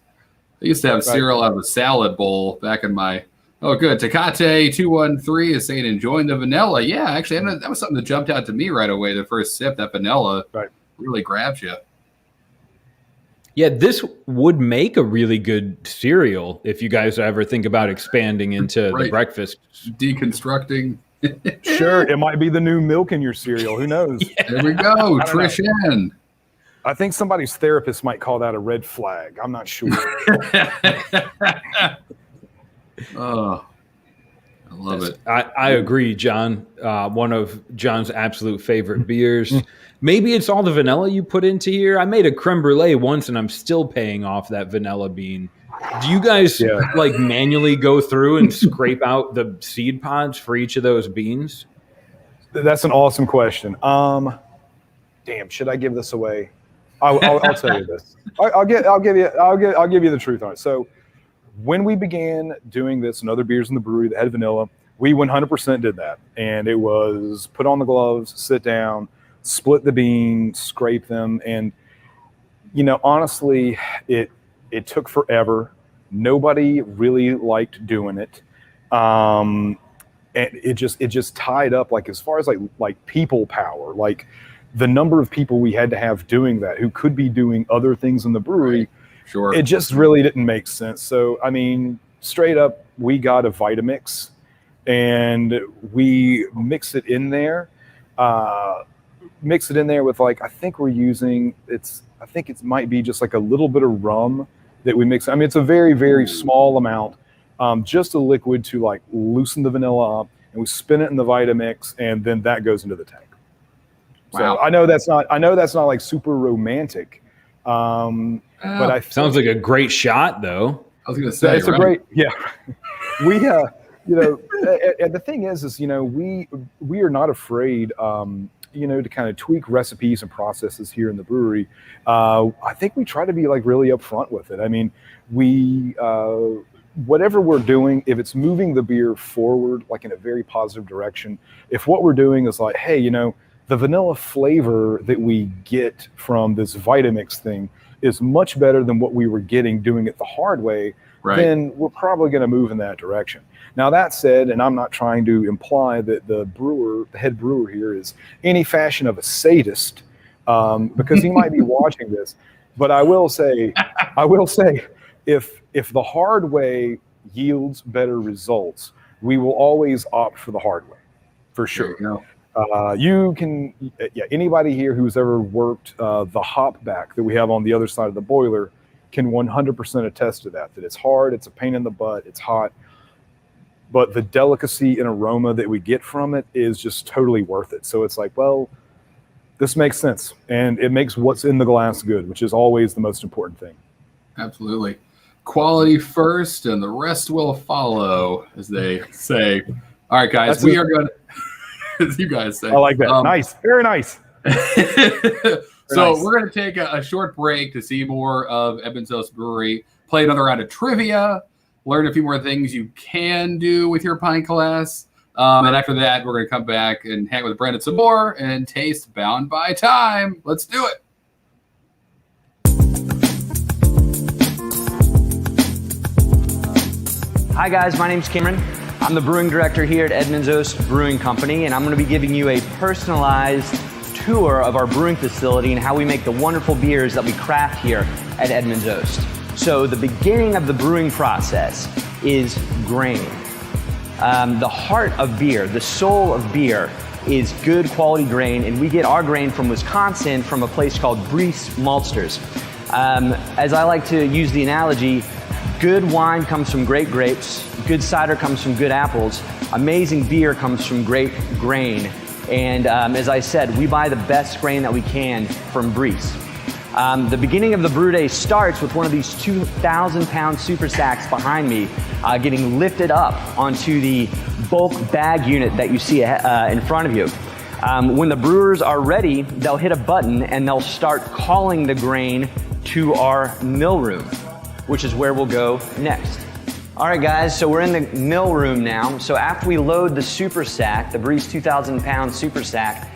I used to have cereal out of a salad bowl back in my. Oh, good. Tecate213 is saying enjoying the vanilla. Yeah, actually, that was something that jumped out to me right away. The first sip, that vanilla really grabs you. Yeah, this would make a really good cereal if you guys ever think about expanding into the breakfast. Deconstructing. Sure, it might be the new milk in your cereal. Who knows? There we go. Trish N. I think somebody's therapist might call that a red flag. I'm not sure. Oh, I love it. I agree, John. One of John's absolute favorite beers. Maybe it's all the vanilla you put into here. I made a creme brulee once, and I'm still paying off that vanilla bean. Do you guys like manually go through and scrape out the seed pods for each of those beans? That's an awesome question. Damn, should I give this away? I'll tell you this. I'll give you the truth on it. So when we began doing this and other beers in the brewery that had vanilla, we 100% did that. And it was put on the gloves, sit down, split the bean, scrape them. And, honestly, it took forever. Nobody really liked doing it. And it just tied up, like, as far as like people power, like the number of people we had to have doing that who could be doing other things in the brewery. Sure. It just really didn't make sense. So, I mean, straight up, we got a Vitamix and we mix it in there. With I think we're using, I think it might be just like a little bit of rum that we mix. I mean, it's a very, very small amount, just a liquid to like loosen the vanilla up, and we spin it in the Vitamix, and then that goes into the tank. Wow. So I know that's not like super romantic. But I sounds like a great shot, though. I was going to say, it's a great, we, and the thing is, we are not afraid, to kind of tweak recipes and processes here in the brewery. I think we try to be like really upfront with it. I mean, we, whatever we're doing, if it's moving the beer forward, like in a very positive direction, if what we're doing is like, hey, the vanilla flavor that we get from this Vitamix thing is much better than what we were getting doing it the hard way, then we're probably going to move in that direction. Now, that said, and I'm not trying to imply that the head brewer here is any fashion of a sadist, because he might be watching this, but I will say, if the hard way yields better results, we will always opt for the hard way, for sure. You can, anybody here who's ever worked the hop back that we have on the other side of the boiler can 100% attest to that it's hard, it's a pain in the butt, it's hot, but the delicacy and aroma that we get from it is just totally worth it. So it's like, well, this makes sense, and it makes what's in the glass good, which is always the most important thing. Absolutely. Quality first, and the rest will follow, as they say. All right, guys, we are going to... As you guys say. I like that. Nice. Very nice. We're going to take a short break to see more of Edmund's Oast Brewery, play another round of trivia, learn a few more things you can do with your pint glass. And after that, we're going to come back and hang with Brandon some more and taste Bound by Time. Let's do it. Hi, guys. My name's Cameron. I'm the brewing director here at Edmund's Oast Brewing Company, and I'm going to be giving you a personalized tour of our brewing facility and how we make the wonderful beers that we craft here at Edmund's Oast. So the beginning of the brewing process is grain. The heart of beer, the soul of beer, is good quality grain, and we get our grain from Wisconsin from a place called Breese Maltsters. As I like to use the analogy, good wine comes from great grapes, good cider comes from good apples, amazing beer comes from great grain. And as I said, we buy the best grain that we can from Breese. The beginning of the brew day starts with one of these 2,000-pound super sacks behind me getting lifted up onto the bulk bag unit that you see in front of you. When the brewers are ready, they'll hit a button and they'll start calling the grain to our mill room, which is where we'll go next. All right, guys, so we're in the mill room now. So after we load the super sack, the Breeze 2,000 pound super sack,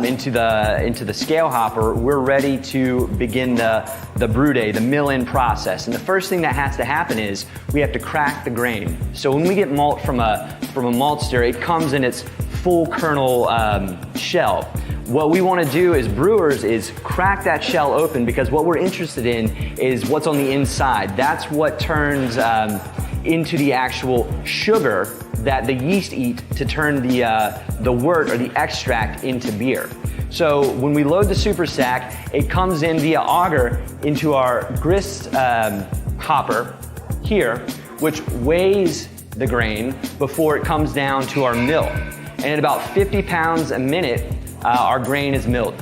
into the scale hopper, we're ready to begin the brew day, the mill-in process. And the first thing that has to happen is we have to crack the grain. So when we get malt from a maltster, it comes in its full kernel shell. What we want to do as brewers is crack that shell open, because what we're interested in is what's on the inside. That's what turns into the actual sugar that the yeast eat to turn the wort or the extract into beer. So when we load the super sack, it comes in via auger into our grist hopper here, which weighs the grain before it comes down to our mill. And at about 50 pounds a minute, our grain is milled.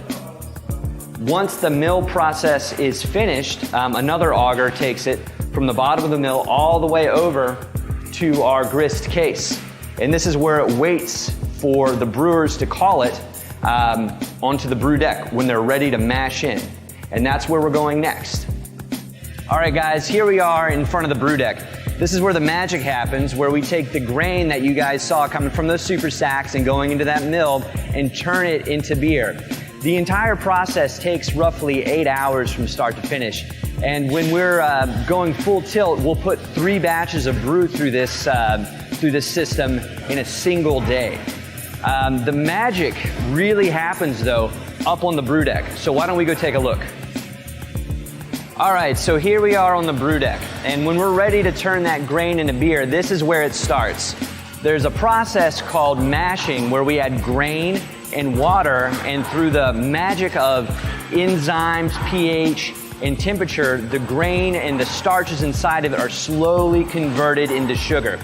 Once the mill process is finished, another auger takes it from the bottom of the mill all the way over to our grist case. And this is where it waits for the brewers to call it onto the brew deck when they're ready to mash in. And that's where we're going next. All right, guys, here we are in front of the brew deck. This is where the magic happens, where we take the grain that you guys saw coming from those super sacks and going into that mill and turn it into beer. The entire process takes roughly 8 hours from start to finish. And when we're going full tilt, we'll put 3 batches of brew through this system in a single day. The magic really happens, though, up on the brew deck. So why don't we go take a look? All right, so here we are on the brew deck. And when we're ready to turn that grain into beer, this is where it starts. There's a process called mashing where we add grain and water, and through the magic of enzymes, pH, and temperature, the grain and the starches inside of it are slowly converted into sugar.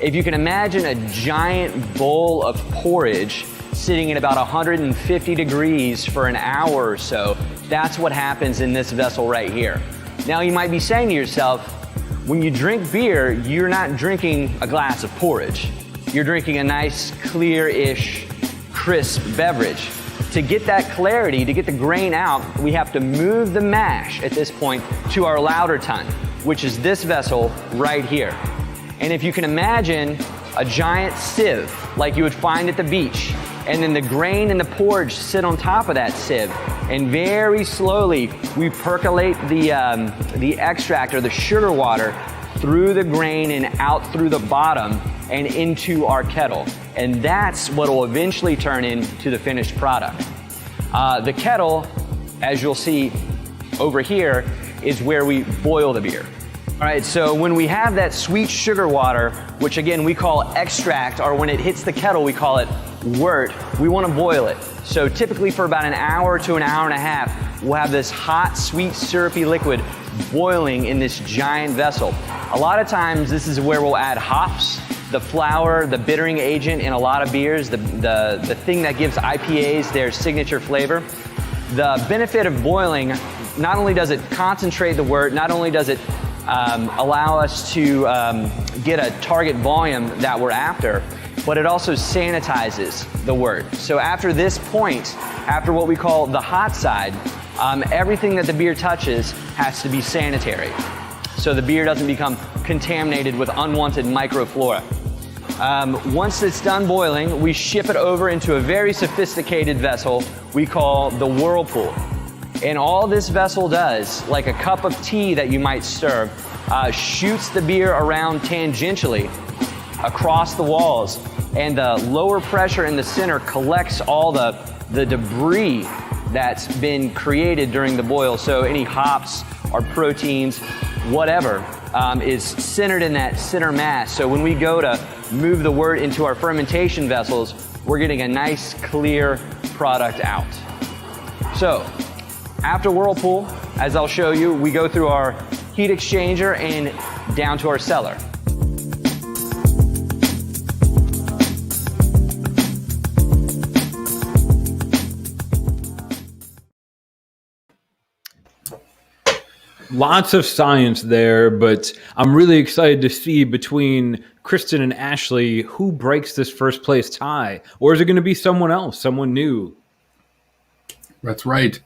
If you can imagine a giant bowl of porridge sitting at about 150 degrees for an hour or so, that's what happens in this vessel right here. Now you might be saying to yourself, when you drink beer, you're not drinking a glass of porridge. You're drinking a nice, clear-ish, crisp beverage. To get that clarity, to get the grain out, we have to move the mash at this point to our lauter tun, which is this vessel right here. And if you can imagine a giant sieve like you would find at the beach, and then the grain and the porridge sit on top of that sieve, and very slowly we percolate the extract or the sugar water through the grain and out through the bottom and into our kettle. And that's what will eventually turn into the finished product. The kettle, as you'll see over here, is where we boil the beer. All right, so when we have that sweet sugar water, which again we call extract, or when it hits the kettle we call it wort, we want to boil it. So typically for about an hour to an hour and a half, we'll have this hot, sweet, syrupy liquid boiling in this giant vessel. A lot of times this is where we'll add hops, the flour, the bittering agent in a lot of beers, the thing that gives IPAs their signature flavor. The benefit of boiling, not only does it concentrate the wort, not only does it allow us to get a target volume that we're after, but it also sanitizes the wort. So after this point, after what we call the hot side, everything that the beer touches has to be sanitary, so the beer doesn't become contaminated with unwanted microflora. Once it's done boiling, we ship it over into a very sophisticated vessel we call the whirlpool. And all this vessel does, like a cup of tea that you might stir, shoots the beer around tangentially across the walls, and the lower pressure in the center collects all the debris that's been created during the boil. So any hops or proteins, whatever, is centered in that center mass. So when we go to move the wort into our fermentation vessels, we're getting a nice, clear product out. So after whirlpool, as I'll show you, we go through our heat exchanger and down to our cellar. Lots of science there, but I'm really excited to see between Kristen and Ashley who breaks this first place tie. Or is it going to be someone else, someone new? That's right.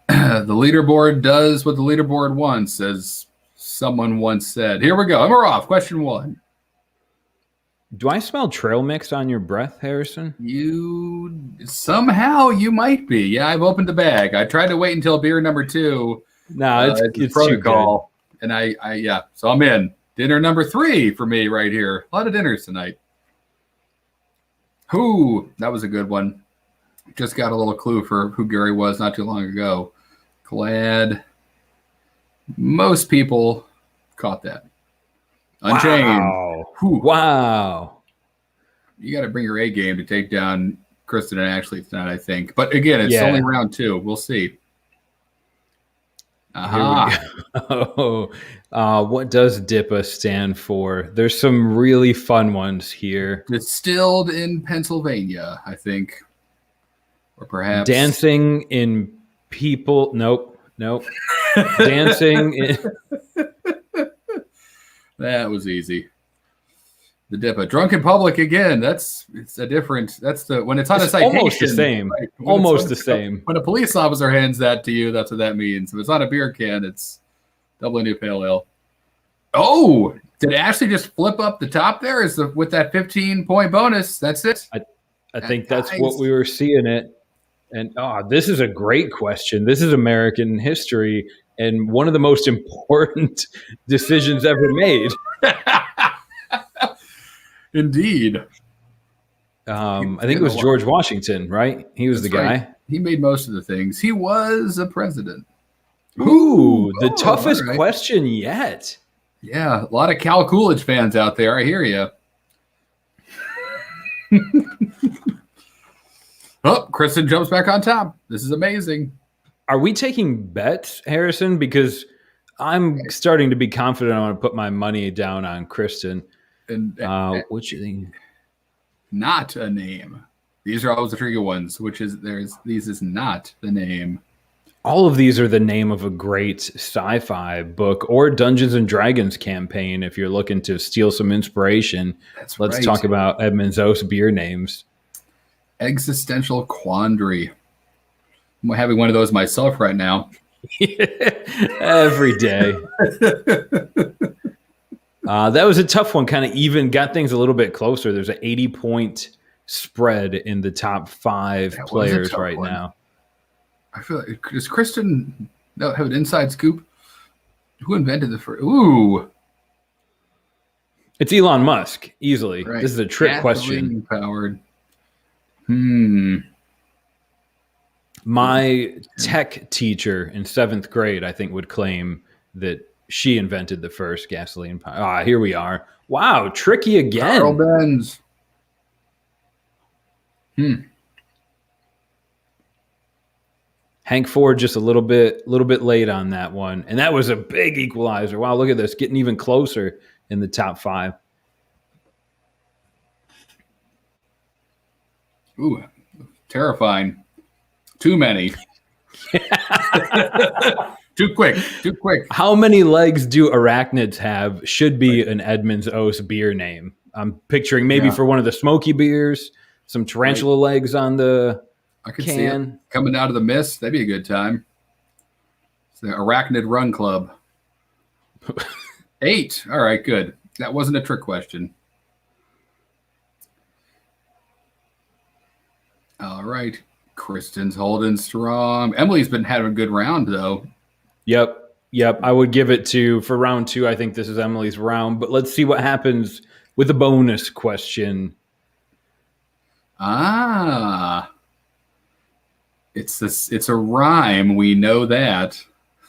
The leaderboard does what the leaderboard wants, as someone once said. Here we go. And we're off. Question 1. Do I smell trail mix on your breath, Harrison? You might be. Yeah, I've opened the bag. I tried to wait until beer number 2. No, it's protocol. And I so I'm in. Dinner number 3 for me right here. A lot of dinners tonight. That was a good one. Just got a little clue for who Gary was not too long ago. Glad most people caught that. Unchained. Wow. You got to bring your A game to take down Kristen and Ashley tonight, I think. But again, it's only round 2. We'll see. What does DIPA stand for? There's some really fun ones here. Distilled in Pennsylvania, I think. Or perhaps dancing in people. Nope. Dancing in. That was easy. The DIPA. Drunk in public again. When it's on a citation. Almost the same. Right? Almost the same. When a police officer hands that to you, that's what that means. If it's on a beer can, it's double new pale ale. Oh, did Ashley just flip up the top there? With that 15-point bonus? That's it. I think that's what we were seeing it. And this is a great question. This is American history and one of the most important decisions ever made. Indeed. I think it was George Washington, right? He was the guy. Right. He made most of the things. He was a president. The toughest question yet. Yeah, a lot of Cal Coolidge fans out there. I hear you. Kristen jumps back on top. This is amazing. Are we taking bets, Harrison? Because I'm starting to be confident I want to put my money down on Kristen. And which not a name. These are always the tricky ones. These is not the name. All of these are the name of a great sci-fi book or Dungeons and Dragons campaign. If you're looking to steal some inspiration, let's talk about Edmund's Oast beer names. Existential quandary. I'm having one of those myself right now. Every day. That was a tough one. Kind of even got things a little bit closer. There's an 80-point spread in the top 5 players right now. I feel like, does Kristen have an inside scoop? Who invented the first? Ooh. It's Elon Musk, easily. Right. This is a trick question. Powered. My tech teacher in 7th grade, I think, would claim that she invented the first gasoline power. Here we are. Wow, tricky again. Carl Benz. Hank Ford just a little bit late on that one. And that was a big equalizer. Wow, look at this. Getting even closer in the top 5. Ooh, terrifying. Too many. Too quick. How many legs do arachnids have? Should be an Edmund's Oast beer name. I'm picturing maybe for one of the smoky beers, some tarantula legs on the I could can. see it coming out of the mist. That'd be a good time. It's the Arachnid Run Club. 8. All right, good. That wasn't a trick question. All right. Kristen's holding strong. Emily's been having a good round, though. Yep. I would give it for round 2. I think this is Emily's round, but let's see what happens with the bonus question. It's a rhyme. We know that.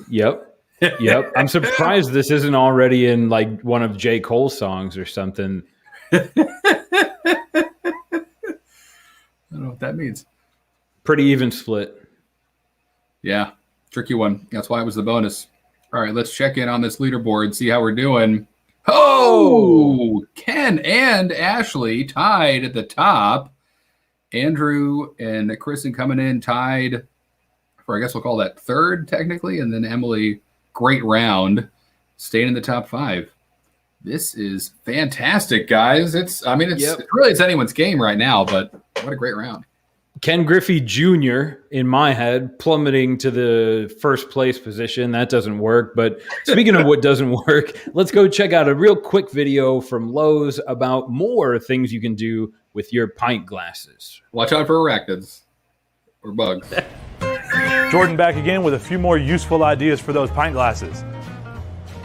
Yep. I'm surprised this isn't already in like one of J. Cole's songs or something. I don't know what that means. Pretty even split. Yeah, tricky one. That's why it was the bonus. All right, let's check in on this leaderboard, see how we're doing. Oh, Ken and Ashley tied at the top. Andrew and Kristen coming in tied for, I guess we'll call that 3rd technically, and then Emily great round, staying in the top 5. This is fantastic, guys. It's really anyone's game right now, but what a great round. Ken Griffey Jr. in my head plummeting to the first place position. That doesn't work. But speaking of what doesn't work, let's go check out a real quick video from Lowe's about more things you can do with your pint glasses. Watch out for arachnids or bugs. Jordan back again with a few more useful ideas for those pint glasses.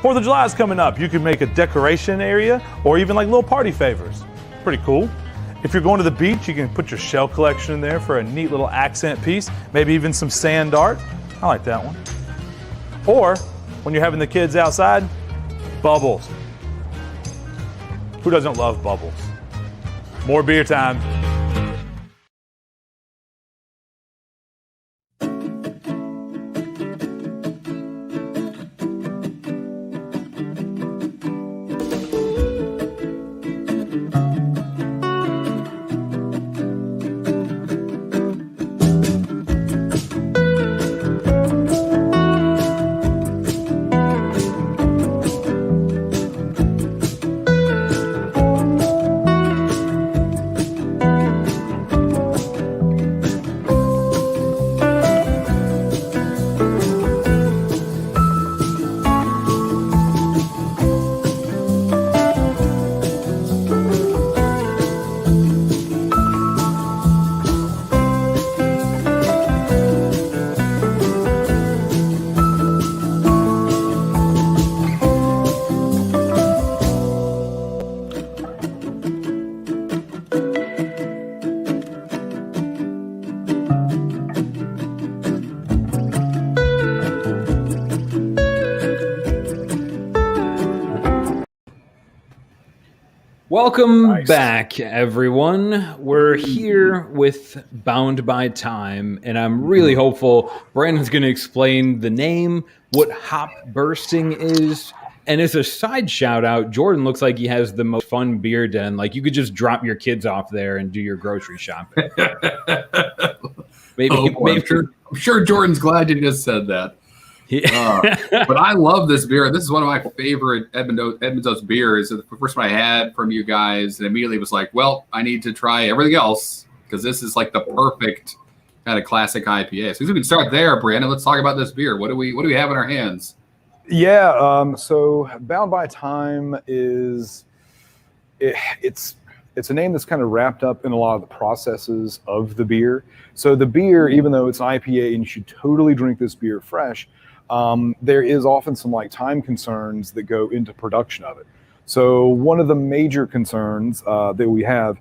4th of July is coming up. You can make a decoration area or even like little party favors. Pretty cool. If you're going to the beach, you can put your shell collection in there for a neat little accent piece, maybe even some sand art. I like that one. Or when you're having the kids outside, bubbles. Who doesn't love bubbles? More beer time. Welcome back, everyone. We're here with Bound by Time, and I'm really hopeful Brandon's going to explain the name, what hop bursting is, and as a side shout out, Jordan looks like he has the most fun beer den. Like you could just drop your kids off there and do your grocery shopping. I'm sure Jordan's glad you just said that. But I love this beer. This is one of my favorite Edmund's Oast beers. The first one I had from you guys, and immediately was like, well, I need to try everything else because this is like the perfect kind of classic IPA. So we can start there, Brandon. Let's talk about this beer. What do we have in our hands? Yeah. So Bound by Time is it's a name that's kind of wrapped up in a lot of the processes of the beer. So the beer, even though it's an IPA and you should totally drink this beer fresh, there is often some like time concerns that go into production of it. So one of the major concerns that we have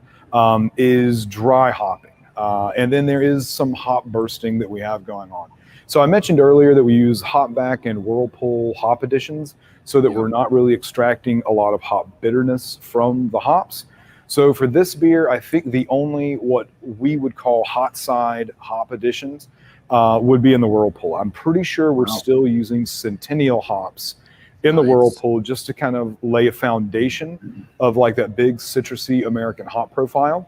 is dry hopping. And then there is some hop bursting that we have going on. So I mentioned earlier that we use hopback and whirlpool hop additions so that we're not really extracting a lot of hop bitterness from the hops. So for this beer, I think the only what we would call hot side hop additions would be in the whirlpool. I'm pretty sure we're still using Centennial hops in the whirlpool just to kind of lay a foundation of like that big citrusy American hop profile.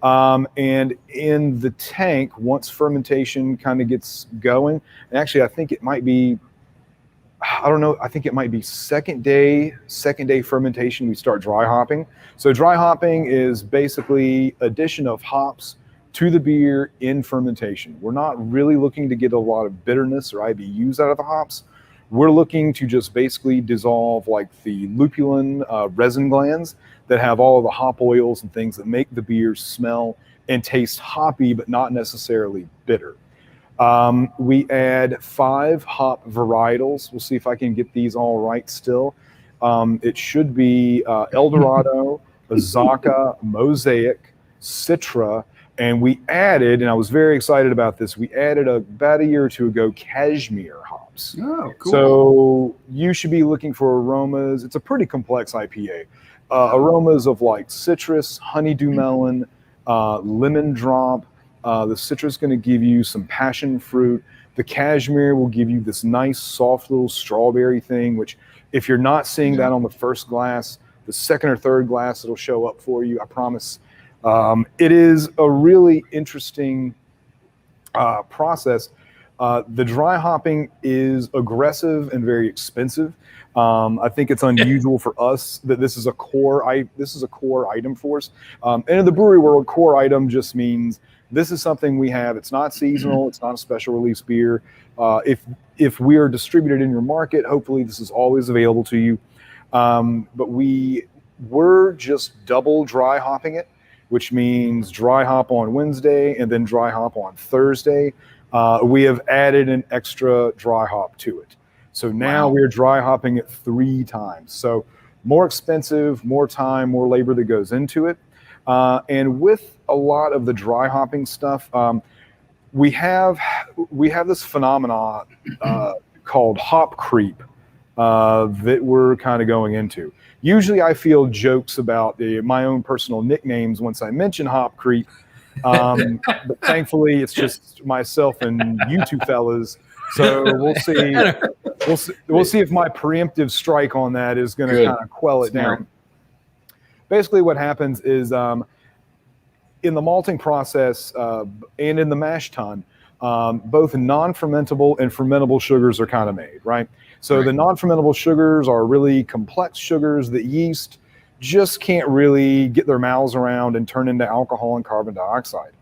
And in the tank, once fermentation kind of gets going, and actually I think it might be, I don't know, I think it might be second day fermentation, we start dry hopping. So dry hopping is basically addition of hops to the beer in fermentation. We're not really looking to get a lot of bitterness or IBUs out of the hops. We're looking to just basically dissolve like the lupulin resin glands that have all of the hop oils and things that make the beer smell and taste hoppy, but not necessarily bitter. We add 5 hop varietals. We'll see if I can get these all right still. It should be Eldorado, Azaka, Mosaic, Citra, and we added, and I was very excited about this, we added about a year or two ago Cashmere hops. Oh, cool. So you should be looking for aromas. It's a pretty complex IPA. Aromas of like citrus, honeydew melon, lemon drop. The citrus is going to give you some passion fruit. The cashmere will give you this nice, soft little strawberry thing, which if you're not seeing that on the first glass, the second or third glass, it'll show up for you, I promise. It is a really interesting process. The dry hopping is aggressive and very expensive. I think it's unusual for us that this is a core item for us. And in the brewery world, core item just means this is something we have. It's not seasonal. It's not a special release beer. If we are distributed in your market, hopefully this is always available to you. But we're just double dry hopping it, which means dry hop on Wednesday and then dry hop on Thursday. We have added an extra dry hop to it. So now we're dry hopping it 3 times. So more expensive, more time, more labor that goes into it. And with a lot of the dry hopping stuff, we have this phenomenon called hop creep that we're kind of going into. Usually I feel jokes about my own personal nicknames once I mention hop creep. But thankfully it's just myself and you two fellas. So we'll see. We'll see if my preemptive strike on that is going to kind of quell it down. Basically, what happens is in the malting process and in the mash tun, both non-fermentable and fermentable sugars are kind of made, right? So the non-fermentable sugars are really complex sugars that yeast just can't really get their mouths around and turn into alcohol and carbon dioxide.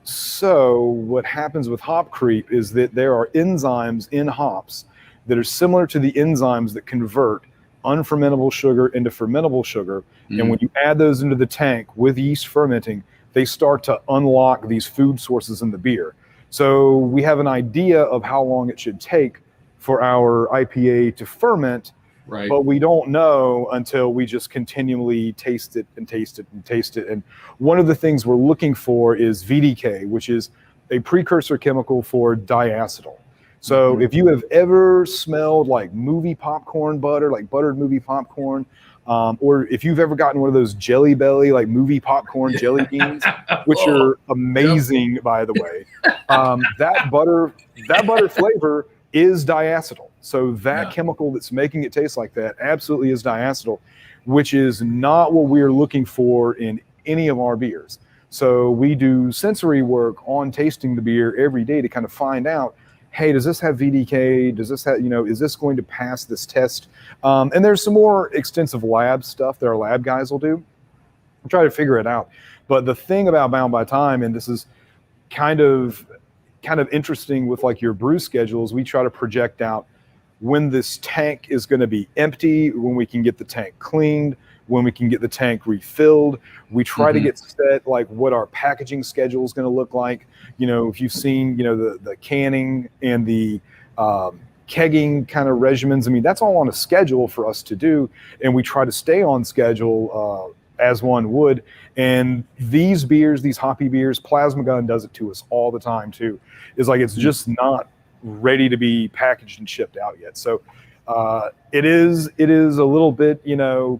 So what happens with hop creep is that there are enzymes in hops that are similar to the enzymes that convert unfermentable sugar into fermentable sugar. And when you add those into the tank with yeast fermenting, they start to unlock these food sources in the beer. So we have an idea of how long it should take for our IPA to ferment, but we don't know until we just continually taste it and taste it and taste it. And one of the things we're looking for is VDK, which is a precursor chemical for diacetyl. So if you have ever smelled like movie popcorn butter, like buttered movie popcorn, or if you've ever gotten one of those Jelly Belly, like movie popcorn jelly beans, which are amazing, by the way, that butter flavor is diacetyl. So that chemical that's making it taste like that absolutely is diacetyl, which is not what we're looking for in any of our beers. So we do sensory work on tasting the beer every day to kind of find out, hey, does this have VDK? Does this have, is this going to pass this test? And there's some more extensive lab stuff that our lab guys will do. I'll try to figure it out. But the thing about Bound by Time, and this is kind of interesting with like your brew schedules, we try to project out when this tank is going to be empty, when we can get the tank cleaned, when we can get the tank refilled. We try to get set like what our packaging schedule is going to look like. If you've seen, the canning and the kegging kind of regimens, I mean, that's all on a schedule for us to do. And we try to stay on schedule as one would. And these beers, these hoppy beers, Plasma Gun does it to us all the time too. It's like, it's just not ready to be packaged and shipped out yet. So it is a little bit,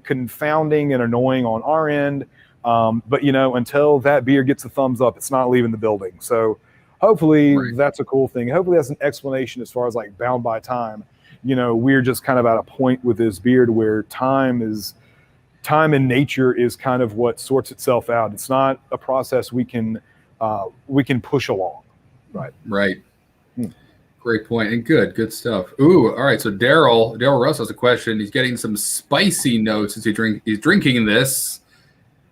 confounding and annoying on our end. But until that beer gets a thumbs up, it's not leaving the building. So hopefully that's a cool thing. Hopefully that's an explanation as far as like Bound by Time. We're just kind of at a point with this beer to where time in nature is kind of what sorts itself out. It's not a process we can push along. Right. Great point. And good stuff. Ooh, all right. So Daryl Russ has a question. He's getting some spicy notes as he's drinking this.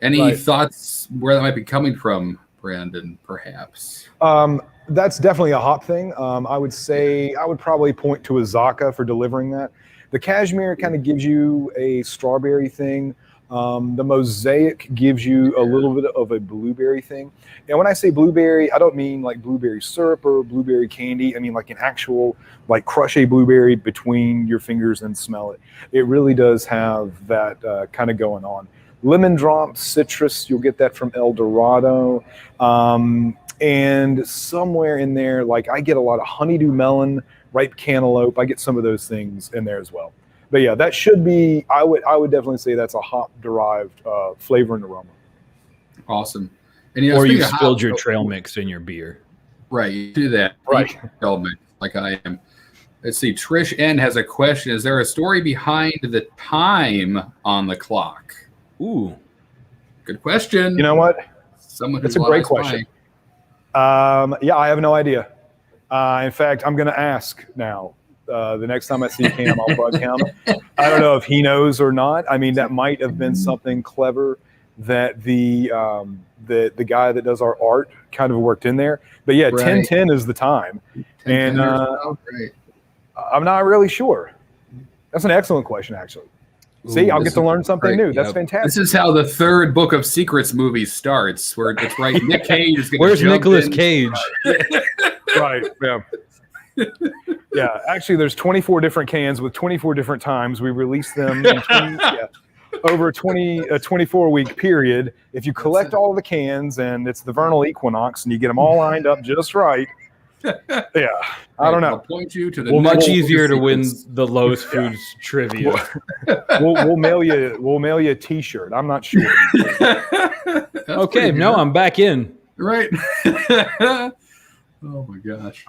Any thoughts where that might be coming from, Brandon, perhaps? That's definitely a hop thing. I would say I would probably point to Azaka for delivering that. The Cashmere kind of gives you a strawberry thing. The Mosaic gives you a little bit of a blueberry thing. And when I say blueberry, I don't mean like blueberry syrup or blueberry candy. I mean like an actual, like crush a blueberry between your fingers and smell it. It really does have that kind of going on. Lemon drop, citrus, you'll get that from El Dorado. And somewhere in there, like I get a lot of honeydew melon, ripe cantaloupe. I get some of those things in there as well. But yeah, that should be, I would definitely say that's a hop-derived flavor and aroma. Awesome. And, or you spilled your trail mix in your beer. Right, you do that. Right. Trail mix, like I am. Let's see, Trish N has a question. Is there a story behind the time on the clock? Ooh. Good question. You know what? Someone It's a great question. Yeah, I have no idea. In fact, I'm going to ask now. The next time I see Cam, I'll bug him. I don't know if he knows or not. I mean, that might have been something clever that the guy that does our art kind of worked in there. But yeah, Right. 10:10 is the time. 10, And great. I'm not really sure. That's an excellent question, actually. See, I'll get to learn something new. That's fantastic. This is how the third Book of Secrets movie starts, where it's right. Nick Cage is going to Where's jump Nicolas in. Cage? Right. Yeah. Yeah. Actually, there's 24 different cans with 24 different times. We release them in over a 24-week period. If you collect all of the cans, and it's the vernal equinox, and you get them all lined up just right. Yeah. I don't I'll know. point you to the Well, much next Book of easier to win Secrets. the Lowe's Foods trivia. We'll mail you a T-shirt. I'm not sure. That's Okay, pretty no, good. I'm back in. Right. Oh my gosh.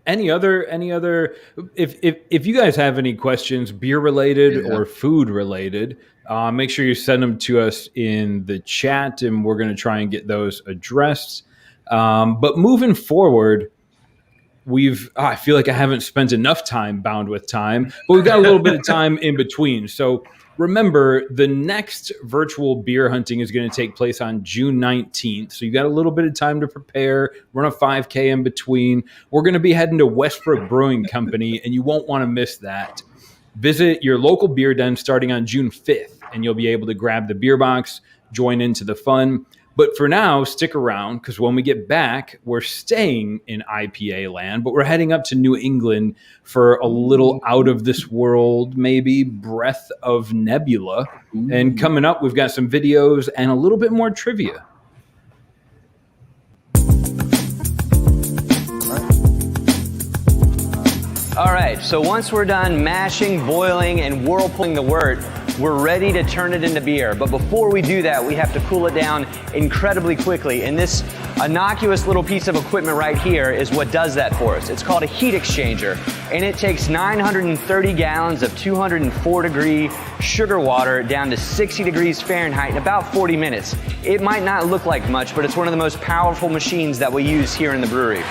Any other if you guys have any questions, beer related or food related, make sure you send them to us in the chat, and we're going to try and get those addressed. But moving forward, I feel like I haven't spent enough time bound with time, but we've got a little bit of time in between. So remember, the next virtual beer hunting is going to take place on June 19th. So you got a little bit of time to prepare, run a 5K in between. We're going to be heading to Westbrook Brewing Company, and you won't want to miss that. Visit your local beer den starting on June 5th, and you'll be able to grab the beer box, join into the fun. But for now, stick around, because when we get back, we're staying in IPA land, but we're heading up to New England for a little out of this world, maybe breath of Nebula. And coming up, we've got some videos and a little bit more trivia. All right, so once we're done mashing, boiling, and whirlpooling the wort, we're ready to turn it into beer. But before we do that, we have to cool it down incredibly quickly. And this innocuous little piece of equipment right here is what does that for us. It's called a heat exchanger, and it takes 930 gallons of 204-degree sugar water down to 60 degrees Fahrenheit in about 40 minutes. It might not look like much, but it's one of the most powerful machines that we use here in the brewery.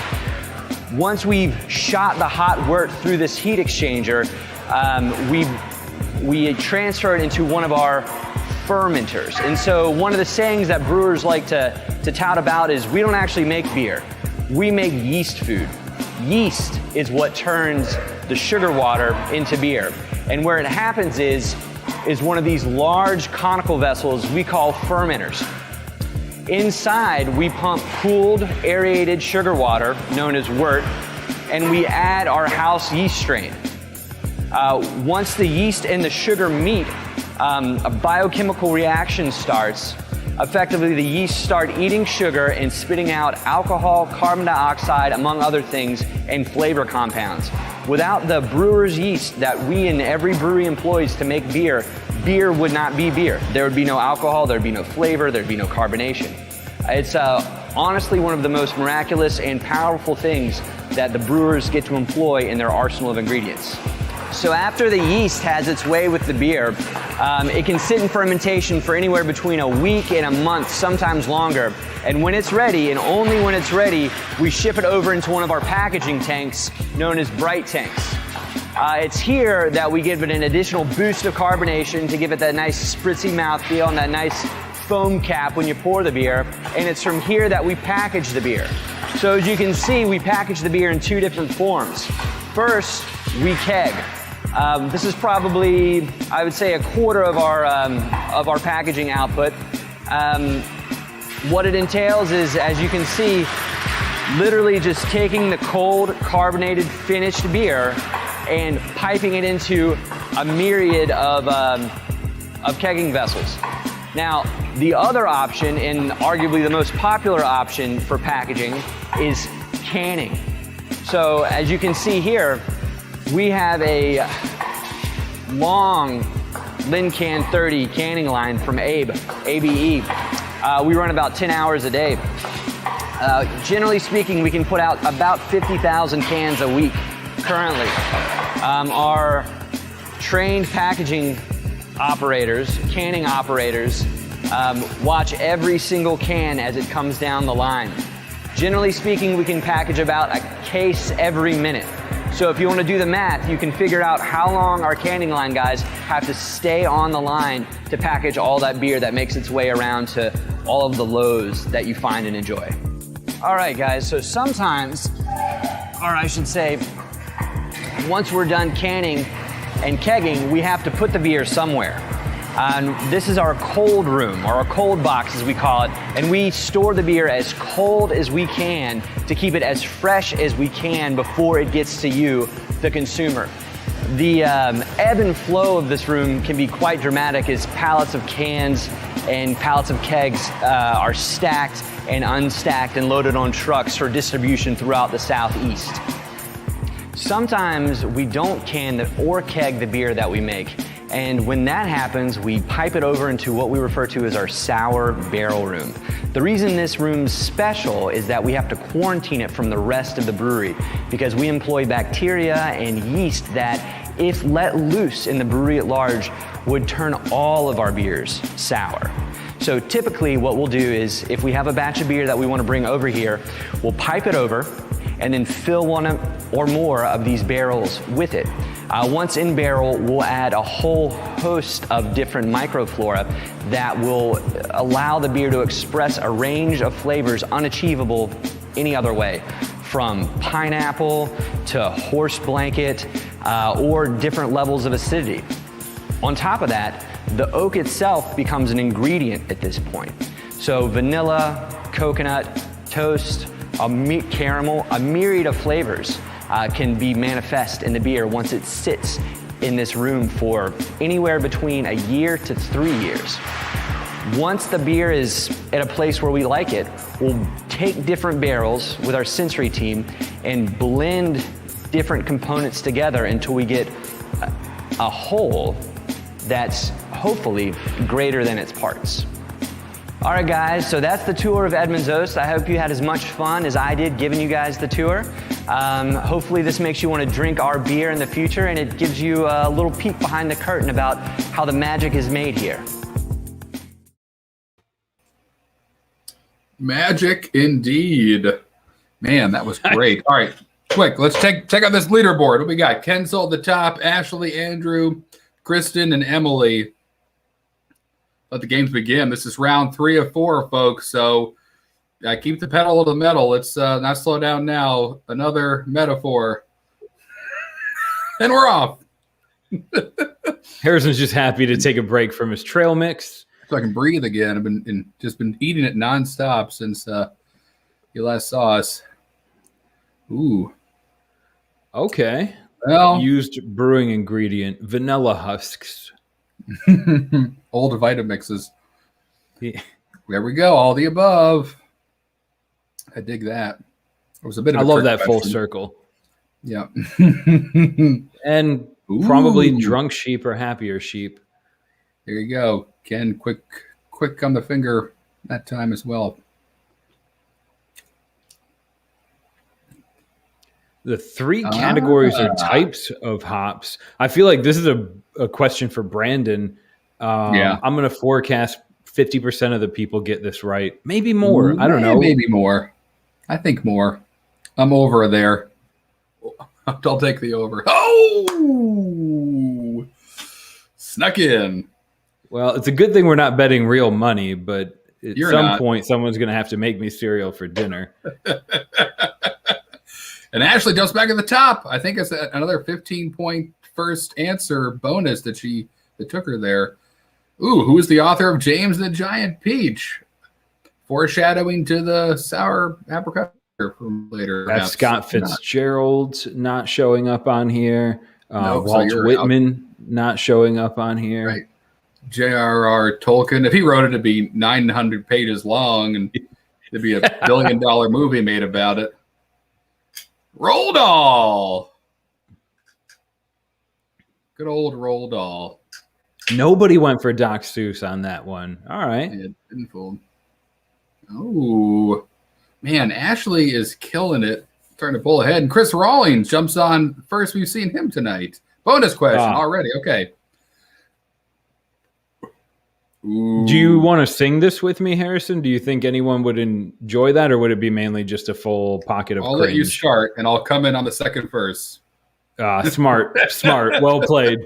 Once we've shot the hot wort through this heat exchanger, we transfer it into one of our fermenters. And so one of the sayings that brewers like to tout about is, we don't actually make beer, we make yeast food. Yeast is what turns the sugar water into beer. And where it happens is one of these large conical vessels we call fermenters. Inside, we pump cooled, aerated sugar water, known as wort, and we add our house yeast strain. Once the yeast and the sugar meet, a biochemical reaction starts. Effectively, the yeast start eating sugar and spitting out alcohol, carbon dioxide, among other things, and flavor compounds. Without the brewer's yeast that we and every brewery employs to make beer, beer would not be beer. There would be no alcohol, there'd be no flavor, there'd be no carbonation. It's honestly one of the most miraculous and powerful things that the brewers get to employ in their arsenal of ingredients. So after the yeast has its way with the beer, it can sit in fermentation for anywhere between a week and a month, sometimes longer. And when it's ready, and only when it's ready, we ship it over into one of our packaging tanks known as bright tanks. It's here that we give it an additional boost of carbonation to give it that nice spritzy mouthfeel and that nice foam cap when you pour the beer. And it's from here that we package the beer. So as you can see, we package the beer in two different forms. First, we keg. This is probably, I would say, a quarter of our packaging output. What it entails is, as you can see, literally just taking the cold, carbonated, finished beer and piping it into a myriad of kegging vessels. Now, the other option, and arguably the most popular option for packaging, is canning. So, as you can see here, we have a long Lincan 30 canning line from ABE. We run about 10 hours a day. Generally speaking, we can put out about 50,000 cans a week currently. Our trained packaging operators, canning operators, Watch every single can as it comes down the line. Generally speaking, we can package about a case every minute. So if you want to do the math, you can figure out how long our canning line guys have to stay on the line to package all that beer that makes its way around to all of the lows that you find and enjoy. All right, guys, so sometimes, or I should say, once we're done canning and kegging, we have to put the beer somewhere. This is our cold room, or our cold box as we call it, and we store the beer as cold as we can to keep it as fresh as we can before it gets to you, the consumer. The ebb and flow of this room can be quite dramatic as pallets of cans and pallets of kegs are stacked and unstacked and loaded on trucks for distribution throughout the Southeast. Sometimes we don't can or keg the beer that we make. And when that happens, we pipe it over into what we refer to as our sour barrel room. The reason this room's special is that we have to quarantine it from the rest of the brewery because we employ bacteria and yeast that, if let loose in the brewery at large, would turn all of our beers sour. So typically what we'll do is, if we have a batch of beer that we want to bring over here, we'll pipe it over and then fill one or more of these barrels with it. Once in barrel, we'll add a whole host of different microflora that will allow the beer to express a range of flavors unachievable any other way, from pineapple to horse blanket or different levels of acidity. On top of that, the oak itself becomes an ingredient at this point. So vanilla, coconut, toast, caramel, a myriad of flavors can be manifest in the beer once it sits in this room for anywhere between a year to 3 years. Once the beer is at a place where we like it, we'll take different barrels with our sensory team and blend different components together until we get a whole that's hopefully greater than its parts. All right, guys, so that's the tour of Edmund's Oast. I hope you had as much fun as I did giving you guys the tour. Hopefully this makes you want to drink our beer in the future, and it gives you a little peek behind the curtain about how the magic is made here. Magic indeed. Man, that was great. All right, quick, let's check out this leaderboard. What we got? Kensel at the top, Ashley, Andrew, Kristen, and Emily. Let the games begin. This is round 3 of 4, folks. So keep the pedal to the metal. Let's not slow down now. Another metaphor. And we're off. Harrison's just happy to take a break from his trail mix. So I can breathe again. I've been eating it nonstop since you last saw us. Ooh. Okay. Well, used brewing ingredient, vanilla husks. old Vitamixes. Yeah. There we go. All the above. I dig that. It was a bit of I a love trick that full question. circle. Yeah. And probably drunk sheep or happier sheep. There you go. Ken, quick on the finger that time as well. The 3 categories or types of hops. I feel like this is a question for Brandon. Yeah. I'm going to forecast 50% of the people get this right. Maybe more. I don't know. Maybe more. I think more. I'm over there. I'll take the over. Oh! Snuck in. Well, it's a good thing we're not betting real money, but at You're some not. point, someone's going to have to make me cereal for dinner. And Ashley jumps back at the top. I think it's another 15-point first answer bonus that took her there. Ooh, who is the author of James the Giant Peach? Foreshadowing to the sour apricot from later. That's Scott Fitzgerald not showing up on here. Nope, so Walt you're Whitman not showing up on here. Right. J.R.R. Tolkien. If he wrote it, it'd be 900 pages long, and there'd be a $1 billion movie made about it. Roald Dahl. Good old Roald Dahl. Nobody went for Doc Seuss on that one. All right. Yeah, didn't fool. Oh, man. Ashley is killing it. Starting to pull ahead. And Chris Rawlings jumps on first. We've seen him tonight. Bonus question already. Okay. Ooh. Do you want to sing this with me, Harrison? Do you think anyone would enjoy that, or would it be mainly just a full pocket of I'll cringe? let you start, and I'll come in on the second verse. Smart. Well played.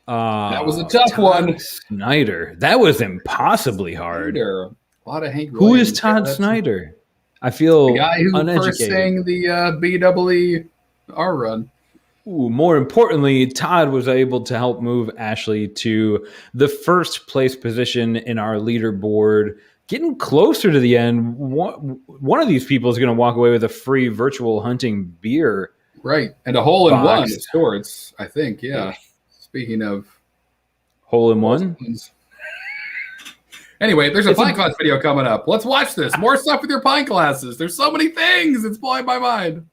That was a tough one. Snyder. That was impossibly hard. A lot of Hank Who Williams. is Todd Snyder? I feel the guy who uneducated. first sang the BEE run. Ooh, more importantly, Todd was able to help move Ashley to the first place position in our leaderboard. Getting closer to the end, one of these people is going to walk away with a free virtual hunting beer. Right, and a hole in one box. of sorts, I think, yeah. Speaking of hole in one. Anyway, there's a pint glass video coming up. Let's watch this. More stuff with your pint glasses. There's so many things. It's blowing my mind.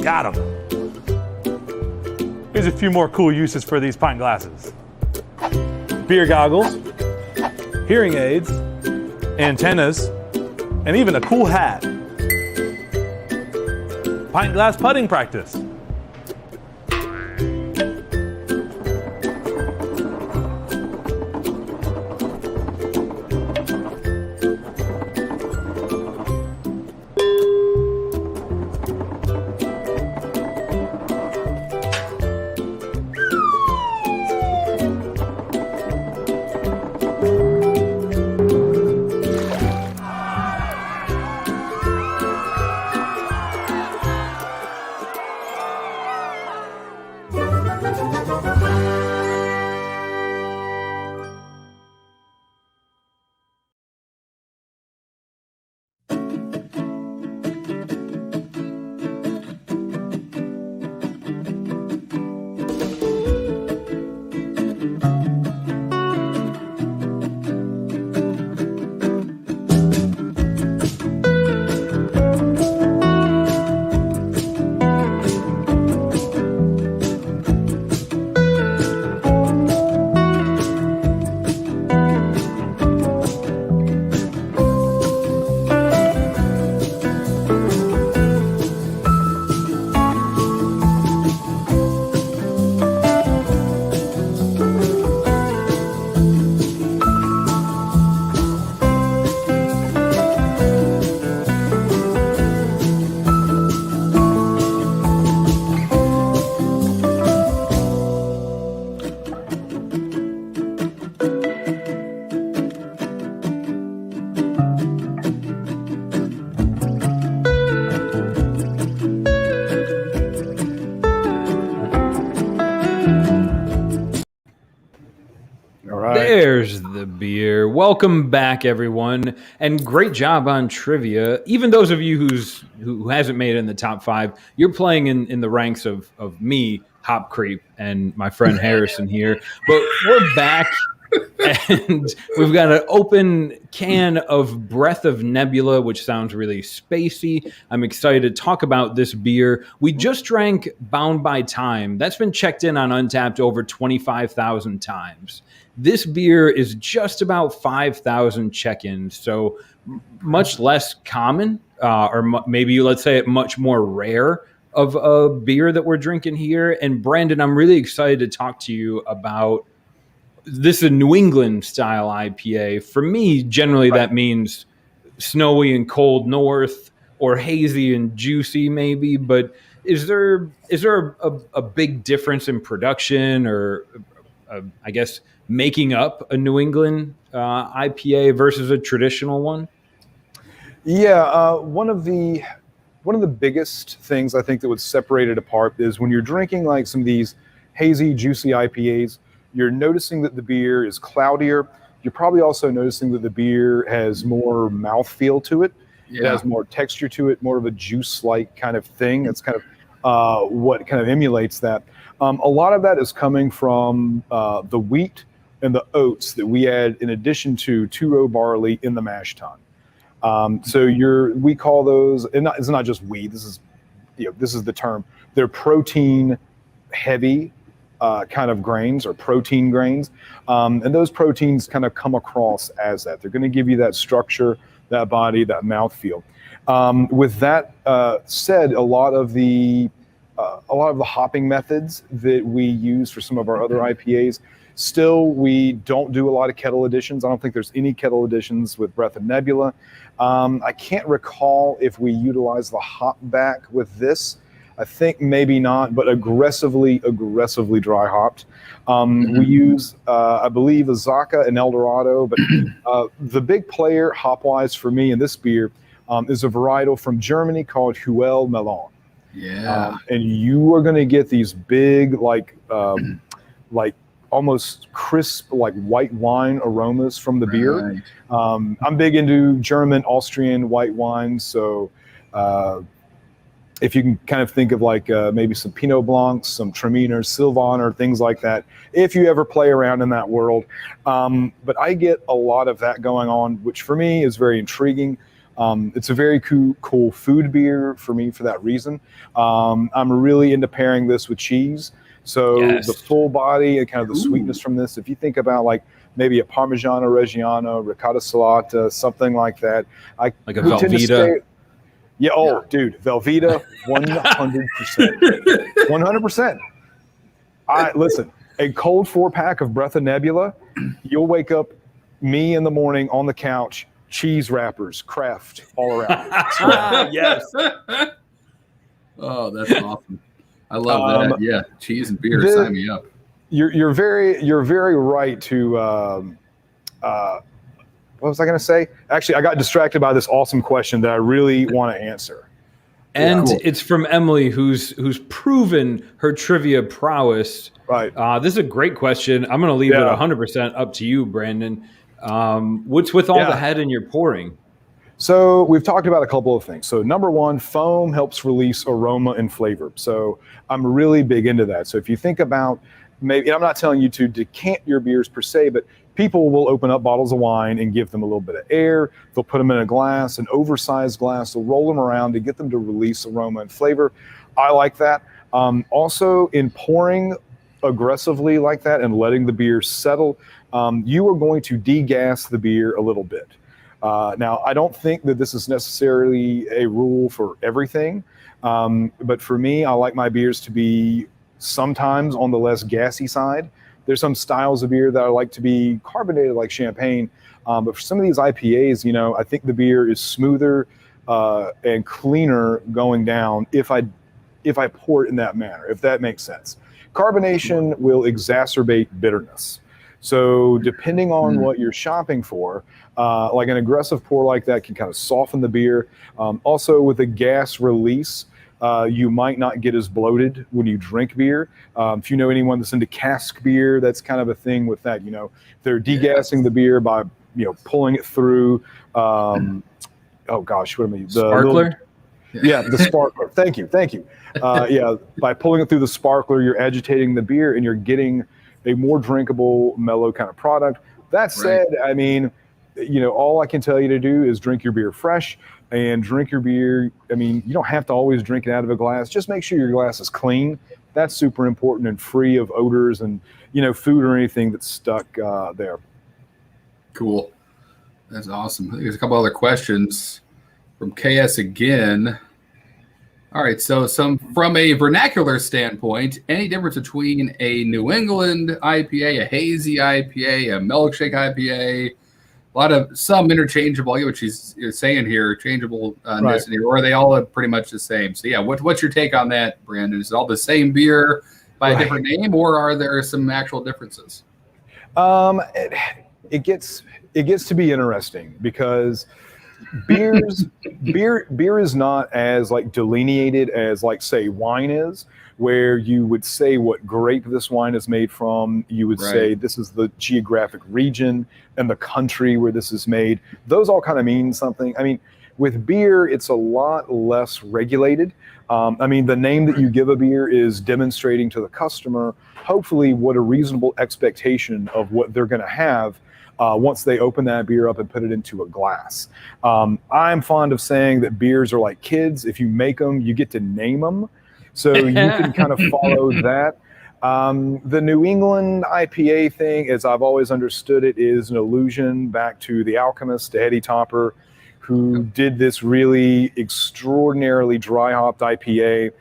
Got him. Here's a few more cool uses for these pint glasses. Beer goggles, hearing aids, antennas, and even a cool hat. Pint glass putting practice. There's the beer. Welcome back, everyone, and great job on trivia. Even those of you who hasn't made it in the top 5, you're playing in the ranks of me, Hop Creep, and my friend Harrison here. But we're back, and we've got an open can of Breath of Nebula, which sounds really spacey. I'm excited to talk about this beer. We just drank Bound by Time. That's been checked in on Untappd over 25,000 times. This beer is just about 5,000 check-ins, so much less common, or maybe let's say it much more rare of a beer that we're drinking here. And Brandon, I'm really excited to talk to you about this. A New England style IPA. For me, generally that means snowy and cold north, or hazy and juicy maybe. But is there a big difference in production, or I guess making up a New England IPA versus a traditional one? Yeah, one of the biggest things I think that would separate it apart is when you're drinking like some of these hazy, juicy IPAs, you're noticing that the beer is cloudier. You're probably also noticing that the beer has more mouthfeel to it. Yeah. It has more texture to it, more of a juice-like kind of thing. That's kind of what kind of emulates that. A lot of that is coming from the wheat and the oats that we add in addition to 2-row barley in the mash tun. So we call those, and it's not just wheat. This is the term. They're protein heavy kind of grains, or protein grains, and those proteins kind of come across as that. They're going to give you that structure. that body, that mouthfeel. With that said, a lot of the hopping methods that we use for some of our other IPAs, still we don't do a lot of kettle additions. I don't think there's any kettle additions with Breath of Nebula. I can't recall if we utilize the hop back with this. I think maybe not, but aggressively dry hopped. We use, I believe, Azaka and Eldorado, but the big player hop-wise for me in this beer is a varietal from Germany called Huel Melon. Yeah. And you are going to get these big, like almost crisp, like white wine aromas from the beer. I'm big into German, Austrian white wines, so if you can kind of think of like maybe some Pinot Blancs, some Traminer, Sylvaner, things like that, if you ever play around in that world. But I get a lot of that going on, which for me is very intriguing. It's a very cool food beer for me for that reason. I'm really into pairing this with cheese. So the full body and kind of the sweetness from this, if you think about like maybe a Parmigiano Reggiano, ricotta salata, something like that. Like a Velveeta. Dude, Velveeta, 100%. 100%. Listen, a cold 4-pack of Breath of Nebula, you'll wake up me in the morning on the couch, cheese wrappers, Kraft all around. Yes. Oh, that's awesome. I love that. Yeah, cheese and beer, sign me up. You're very right to what was I going to say? Actually, I got distracted by this awesome question that I really want to answer. And it's from Emily, who's proven her trivia prowess. Right. This is a great question. I'm going to leave it 100% up to you, Brandon. What's with all the head in your pouring? So we've talked about a couple of things. So number one, foam helps release aroma and flavor. So I'm really big into that. So if you think about maybe, and I'm not telling you to decant your beers per se, but people will open up bottles of wine and give them a little bit of air. They'll put them in a glass, an oversized glass. They'll roll them around to get them to release aroma and flavor. I like that. Also, in pouring aggressively like that and letting the beer settle, you are going to degas the beer a little bit. Now, I don't think that this is necessarily a rule for everything, but for me, I like my beers to be sometimes on the less gassy side. There's some styles of beer that I like to be carbonated like champagne, but for some of these IPAs, I think the beer is smoother and cleaner going down if I pour it in that manner, if that makes sense. Carbonation will exacerbate bitterness. So depending on what you're shopping for, like an aggressive pour like that can kind of soften the beer. Also with a gas release, you might not get as bloated when you drink beer. If you know anyone that's into cask beer, that's kind of a thing with that. They're degassing the beer by pulling it through. Oh gosh, what am I? The Sparkler. The sparkler. Thank you. By pulling it through the sparkler, you're agitating the beer and you're getting a more drinkable, mellow kind of product. That said, I mean, all I can tell you to do is drink your beer fresh and drink your beer. I mean, you don't have to always drink it out of a glass. Just make sure your glass is clean. That's super important and free of odors and, food or anything that's stuck there. Cool. That's awesome. I think there's a couple other questions from KS again. All right, so from a vernacular standpoint, any difference between a New England IPA, a hazy IPA, a milkshake IPA, some interchangeable, I get what she's saying here, changeable or are they all pretty much the same? So yeah, what's your take on that, Brandon? Is it all the same beer by a different name, or are there some actual differences? It gets to be interesting because beer is not as like delineated as like say wine is, where you would say what grape this wine is made from. You would say this is the geographic region and the country where this is made. Those all kind of mean something. I mean, with beer, it's a lot less regulated. I mean, the name that you give a beer is demonstrating to the customer, hopefully, what a reasonable expectation of what they're going to have once they open that beer up and put it into a glass. I'm fond of saying that beers are like kids. If you make them, you get to name them. So you can kind of follow that. The New England IPA thing, as I've always understood it, is an allusion back to The Alchemist, to Eddie Topper, who did this really extraordinarily dry hopped IPA.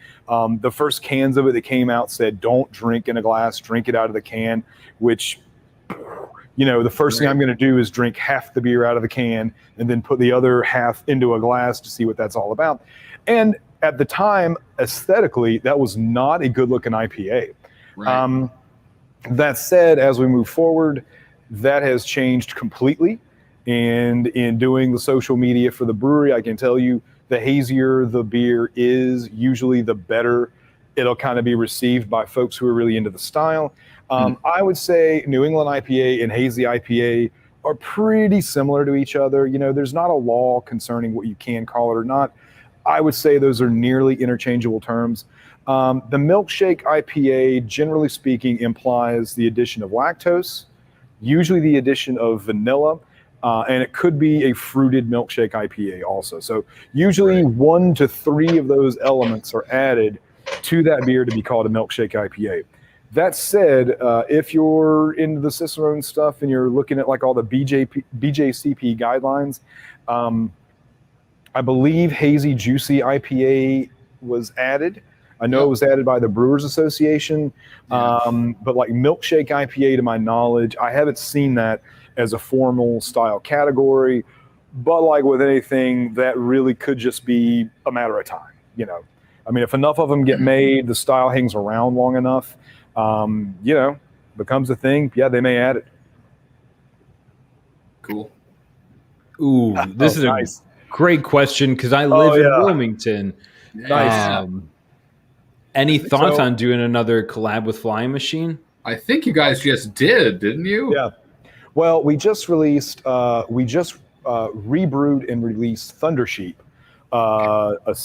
The first cans of it that came out said, "Don't drink in a glass, drink it out of the can," which, the first thing I'm going to do is drink half the beer out of the can and then put the other half into a glass to see what that's all about. And at the time, aesthetically, that was not a good looking IPA. Right. That said, as we move forward, that has changed completely. And in doing the social media for the brewery, I can tell you the hazier the beer is, usually the better it'll kind of be received by folks who are really into the style. I would say New England IPA and hazy IPA are pretty similar to each other. There's not a law concerning what you can call it or not. I would say those are nearly interchangeable terms. The milkshake IPA, generally speaking, implies the addition of lactose, usually the addition of vanilla, and it could be a fruited milkshake IPA also. So usually 1 to 3 of those elements are added to that beer to be called a milkshake IPA. That said, if you're into the Cicerone stuff and you're looking at like all the BJCP guidelines, I believe hazy juicy IPA was added. I know it was added by the Brewers Association, but like milkshake IPA, to my knowledge, I haven't seen that as a formal style category. But like with anything, that really could just be a matter of time. If enough of them get made, the style hangs around long enough, becomes a thing. Yeah, they may add it. Cool. Ooh, this is nice. a great question because I live in Wilmington. Nice. Any thoughts on doing another collab with Flying Machine? I think you guys just did, didn't you? Yeah. Well, we just released, rebrewed and released Thundersheep, a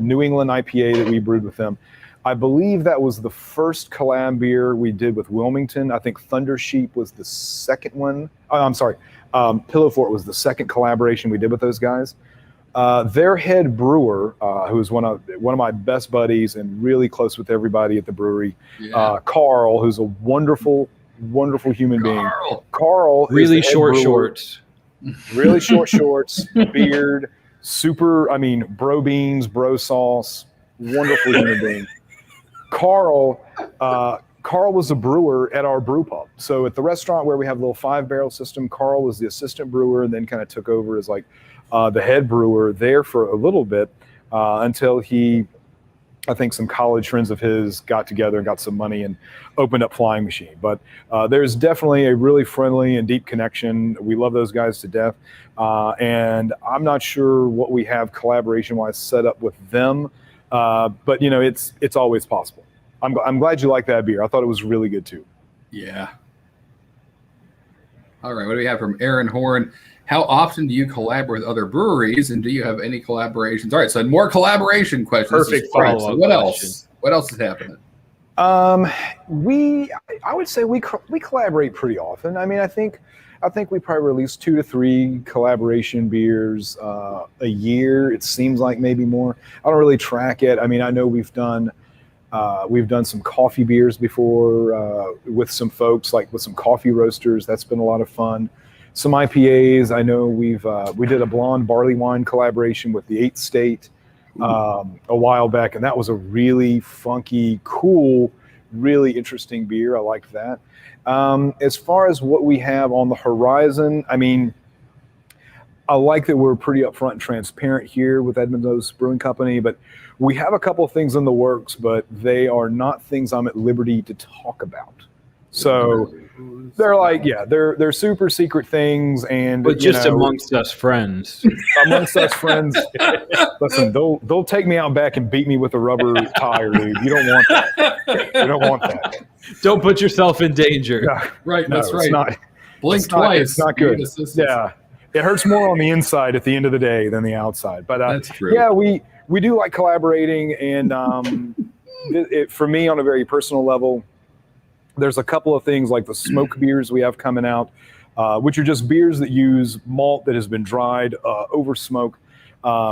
New England IPA that we brewed with them. I believe that was the first collab beer we did with Wilmington. I think Thundersheep was the second one. Oh, I'm sorry. Pillow Fort was the second collaboration we did with those guys. Their head brewer, who's one of my best buddies and really close with everybody at the brewery, Carl, who's a wonderful human being. Carl, really short shorts. Really short shorts, beard, super, bro beans, bro sauce, wonderful human being. Carl was a brewer at our brew pub. So at the restaurant where we have a little 5-barrel system, Carl was the assistant brewer and then kind of took over as like the head brewer there for a little bit until I think some college friends of his got together and got some money and opened up Flying Machine. But there's definitely a really friendly and deep connection. We love those guys to death. And I'm not sure what we have collaboration-wise set up with them. But, it's always possible. I'm glad you like that beer. I thought it was really good, too. Yeah. All right. What do we have from Aaron Horn? How often do you collaborate with other breweries, and do you have any collaborations? All right, so more collaboration questions. Perfect follow-up so what question. else? What else is happening? I would say we collaborate pretty often. I think we probably release 2 to 3 collaboration beers a year. It seems like maybe more. I don't really track it. I know we've done some coffee beers before with some folks, like with some coffee roasters. That's been a lot of fun. Some IPAs. I know we did a blonde barley wine collaboration with the 8th State a while back, and that was a really funky, cool, really interesting beer. I like that. As far as what we have on the horizon, I like that we're pretty upfront and transparent here with Edmund Oast Brewing Company, but we have a couple of things in the works, but they are not things I'm at liberty to talk about. So they're like, they're super secret things, and but just amongst us friends. Amongst us friends, listen, they'll take me out back and beat me with a rubber tire, dude. You don't want that. You don't want that. Don't put yourself in danger. Yeah, Right, that's right. It's not, Blink twice. It's not good. Yeah, it hurts more on the inside at the end of the day than the outside. But that's true. Yeah, we do like collaborating, and for me, on a very personal level, there's a couple of things like the smoke beers we have coming out, which are just beers that use malt that has been dried over smoke,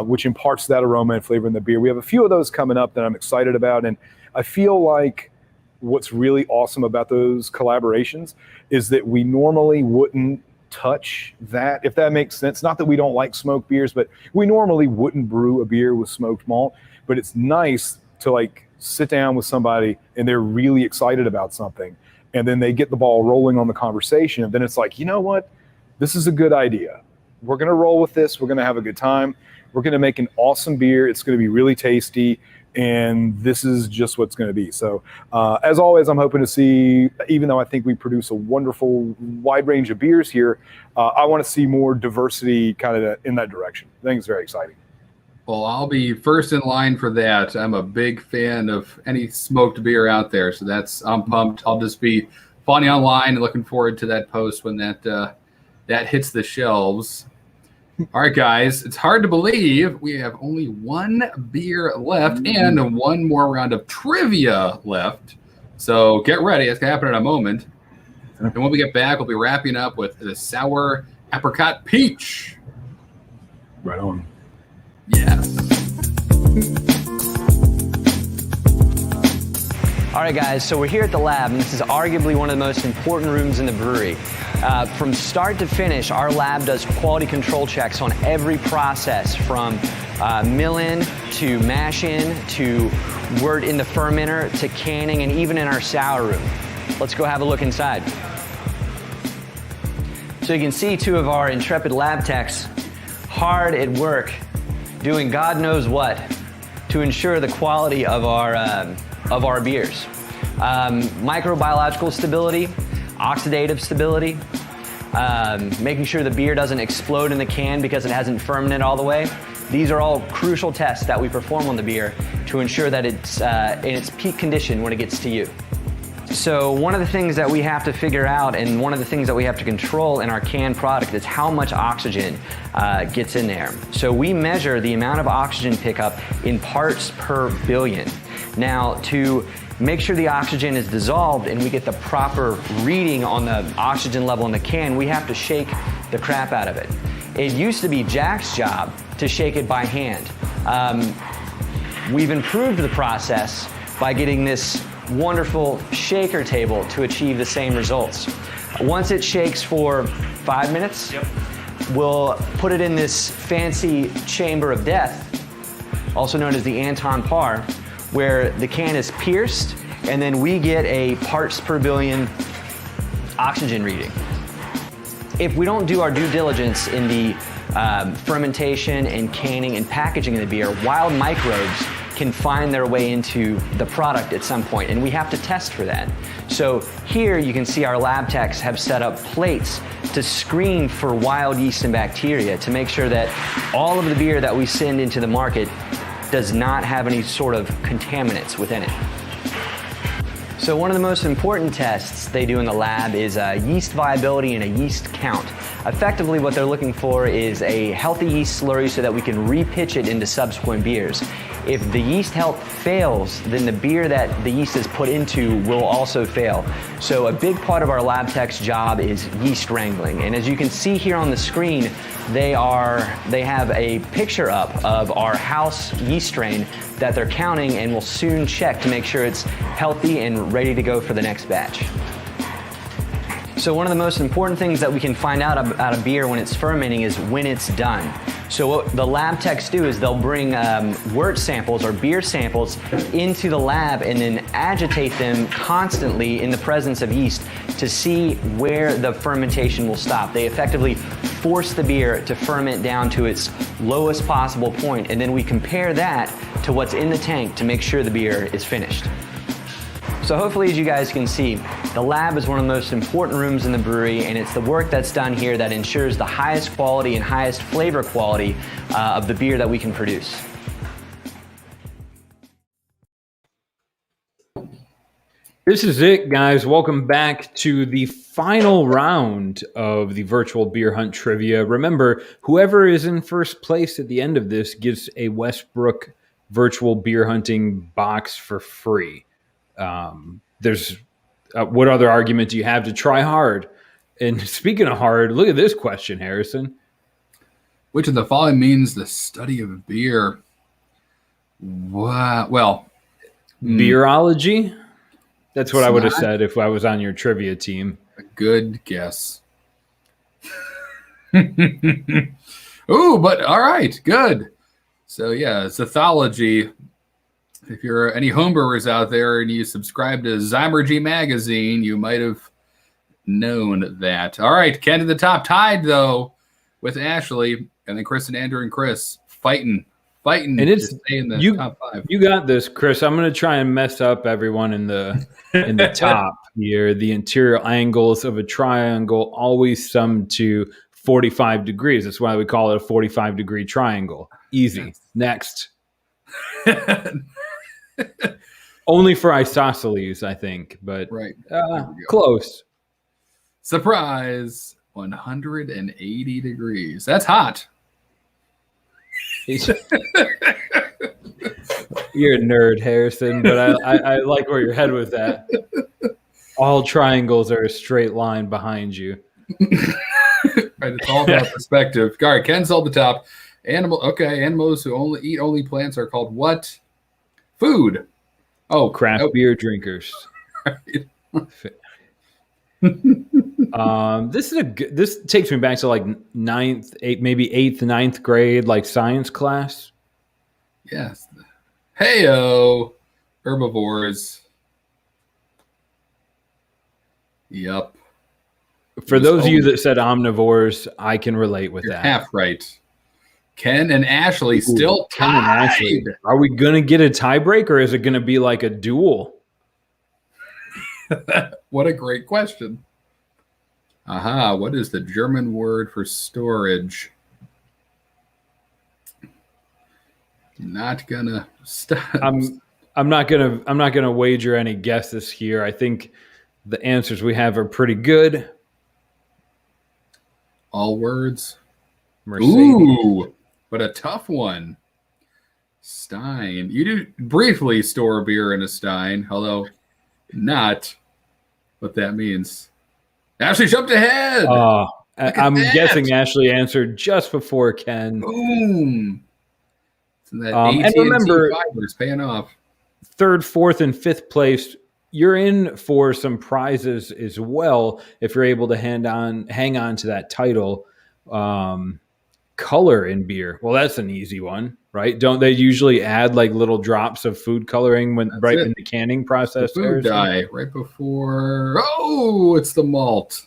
which imparts that aroma and flavor in the beer. We have a few of those coming up that I'm excited about, and I feel like what's really awesome about those collaborations is that we normally wouldn't touch that, if that makes sense. Not that we don't like smoked beers, but we normally wouldn't brew a beer with smoked malt. But it's nice to like sit down with somebody and they're really excited about something, and then they get the ball rolling on the conversation, and then it's like, you know what, this is a good idea. We're going to roll with this. We're going to have a good time. We're going to make an awesome beer. It's going to be really tasty, and this is just what's going to be. So as always, I'm hoping to see, even though I think we produce a wonderful wide range of beers here, I want to see more diversity kind of in that direction. I think it's very exciting. Well, I'll be first in line for that. I'm a big fan of any smoked beer out there, so I'm pumped. I'll just be following online and looking forward to that post when that hits the shelves. All right, guys, it's hard to believe we have only one beer left and one more round of trivia left. So get ready. That's going to happen in a moment. And when we get back, we'll be wrapping up with the sour apricot peach. Right on. Yes. All right, guys, so we're here at the lab, and this is arguably one of the most important rooms in the brewery. From start to finish, our lab does quality control checks on every process, from mill-in to mash-in to wort in the fermenter to canning, and even in our sour room. Let's go have a look inside. So you can see two of our intrepid lab techs hard at work doing God knows what to ensure the quality of our beers. Microbiological stability, oxidative stability, making sure the beer doesn't explode in the can because it hasn't fermented all the way. These are all crucial tests that we perform on the beer to ensure that it's in its peak condition when it gets to you. So one of the things that we have to figure out, and one of the things that we have to control in our canned product, is how much oxygen gets in there. So we measure the amount of oxygen pickup in parts per billion. Now, to make sure the oxygen is dissolved and we get the proper reading on the oxygen level in the can, we have to shake the crap out of it. It used to be Jack's job to shake it by hand. We've improved the process by getting this wonderful shaker table to achieve the same results. Once it shakes for 5 minutes, we'll put it in this fancy chamber of death, also known as the Anton Par, where the can is pierced, and then we get a parts per billion oxygen reading. If we don't do our due diligence in the fermentation and canning and packaging of the beer, wild microbes can find their way into the product at some point, and we have to test for that. So here you can see our lab techs have set up plates to screen for wild yeast and bacteria to make sure that all of the beer that we send into the market does not have any sort of contaminants within it. So one of the most important tests they do in the lab is yeast viability and a yeast count. Effectively, what they're looking for is a healthy yeast slurry so that we can repitch it into subsequent beers. If the yeast health fails, then the beer that the yeast is put into will also fail. So a big part of our lab tech's job is yeast wrangling. And as you can see here on the screen, they have a picture up of our house yeast strain that they're counting, and will soon check to make sure it's healthy and ready to go for the next batch. So one of the most important things that we can find out about a beer when it's fermenting is when it's done. So what the lab techs do is they'll bring wort samples or beer samples into the lab and then agitate them constantly in the presence of yeast to see where the fermentation will stop. They effectively force the beer to ferment down to its lowest possible point, and then we compare that to what's in the tank to make sure the beer is finished. So hopefully, as you guys can see, the lab is one of the most important rooms in the brewery, and it's the work that's done here that ensures the highest quality and highest flavor quality of the beer that we can produce. This is it, guys. Welcome back to the final round of the virtual beer hunt trivia. Remember, whoever is in first place at the end of this gets a Westbrook virtual beer hunting box for free. There's what other argument do you have to try hard? And speaking of hard, look at this question, Harrison. Which of the following means the study of beer? Wow. Well, beerology? That's what I would have said if I was on your trivia team. A good guess. Ooh, but all right, good. So yeah, Zythology. If you're any homebrewers out there and you subscribe to Zymergy magazine, you might have known that. All right, Ken to the top, tied though with Ashley, and then Chris and Andrew and Chris fighting And to it's stay in the top 5. You got this, Chris. I'm going to try and mess up everyone in the top here. The interior angles of a triangle always sum to 45 degrees. That's why we call it a 45-degree triangle. Easy. Yes. Next. Only for isosceles, I think, but Right. close. Surprise, 180 degrees. That's hot. You're a nerd, Harrison, but I like where your head was at. All triangles are a straight line behind you. Right, it's all about perspective. All right, Ken's on the top. Animals who eat only plants are called what? Food. Oh, Craft beer drinkers. This takes me back to like eighth, ninth grade, like science class. Yes. Heyo, herbivores. Yep. For those of you that said omnivores, I can relate with You're that. half right. Ken and Ashley still tied. Ken and Ashley. Are we going to get a tiebreak, or is it going to be like a duel? What a great question. Aha, what is the German word for storage? Not gonna stop. I'm not gonna wager any guesses here. I think the answers we have are pretty good. All words. Mercedes. Ooh, but a tough one. Stein. You do briefly store beer in a Stein, although not what that means. Ashley jumped ahead. I'm guessing Ashley answered just before Ken. Boom. So that And remember, fiber is paying off. third, fourth, and fifth place, you're in for some prizes as well if you're able to hang on to that title. Color in beer. Well, that's an easy one, right? Don't they usually add like little drops of food coloring in the canning process? The food dye right before. Oh, it's the malt.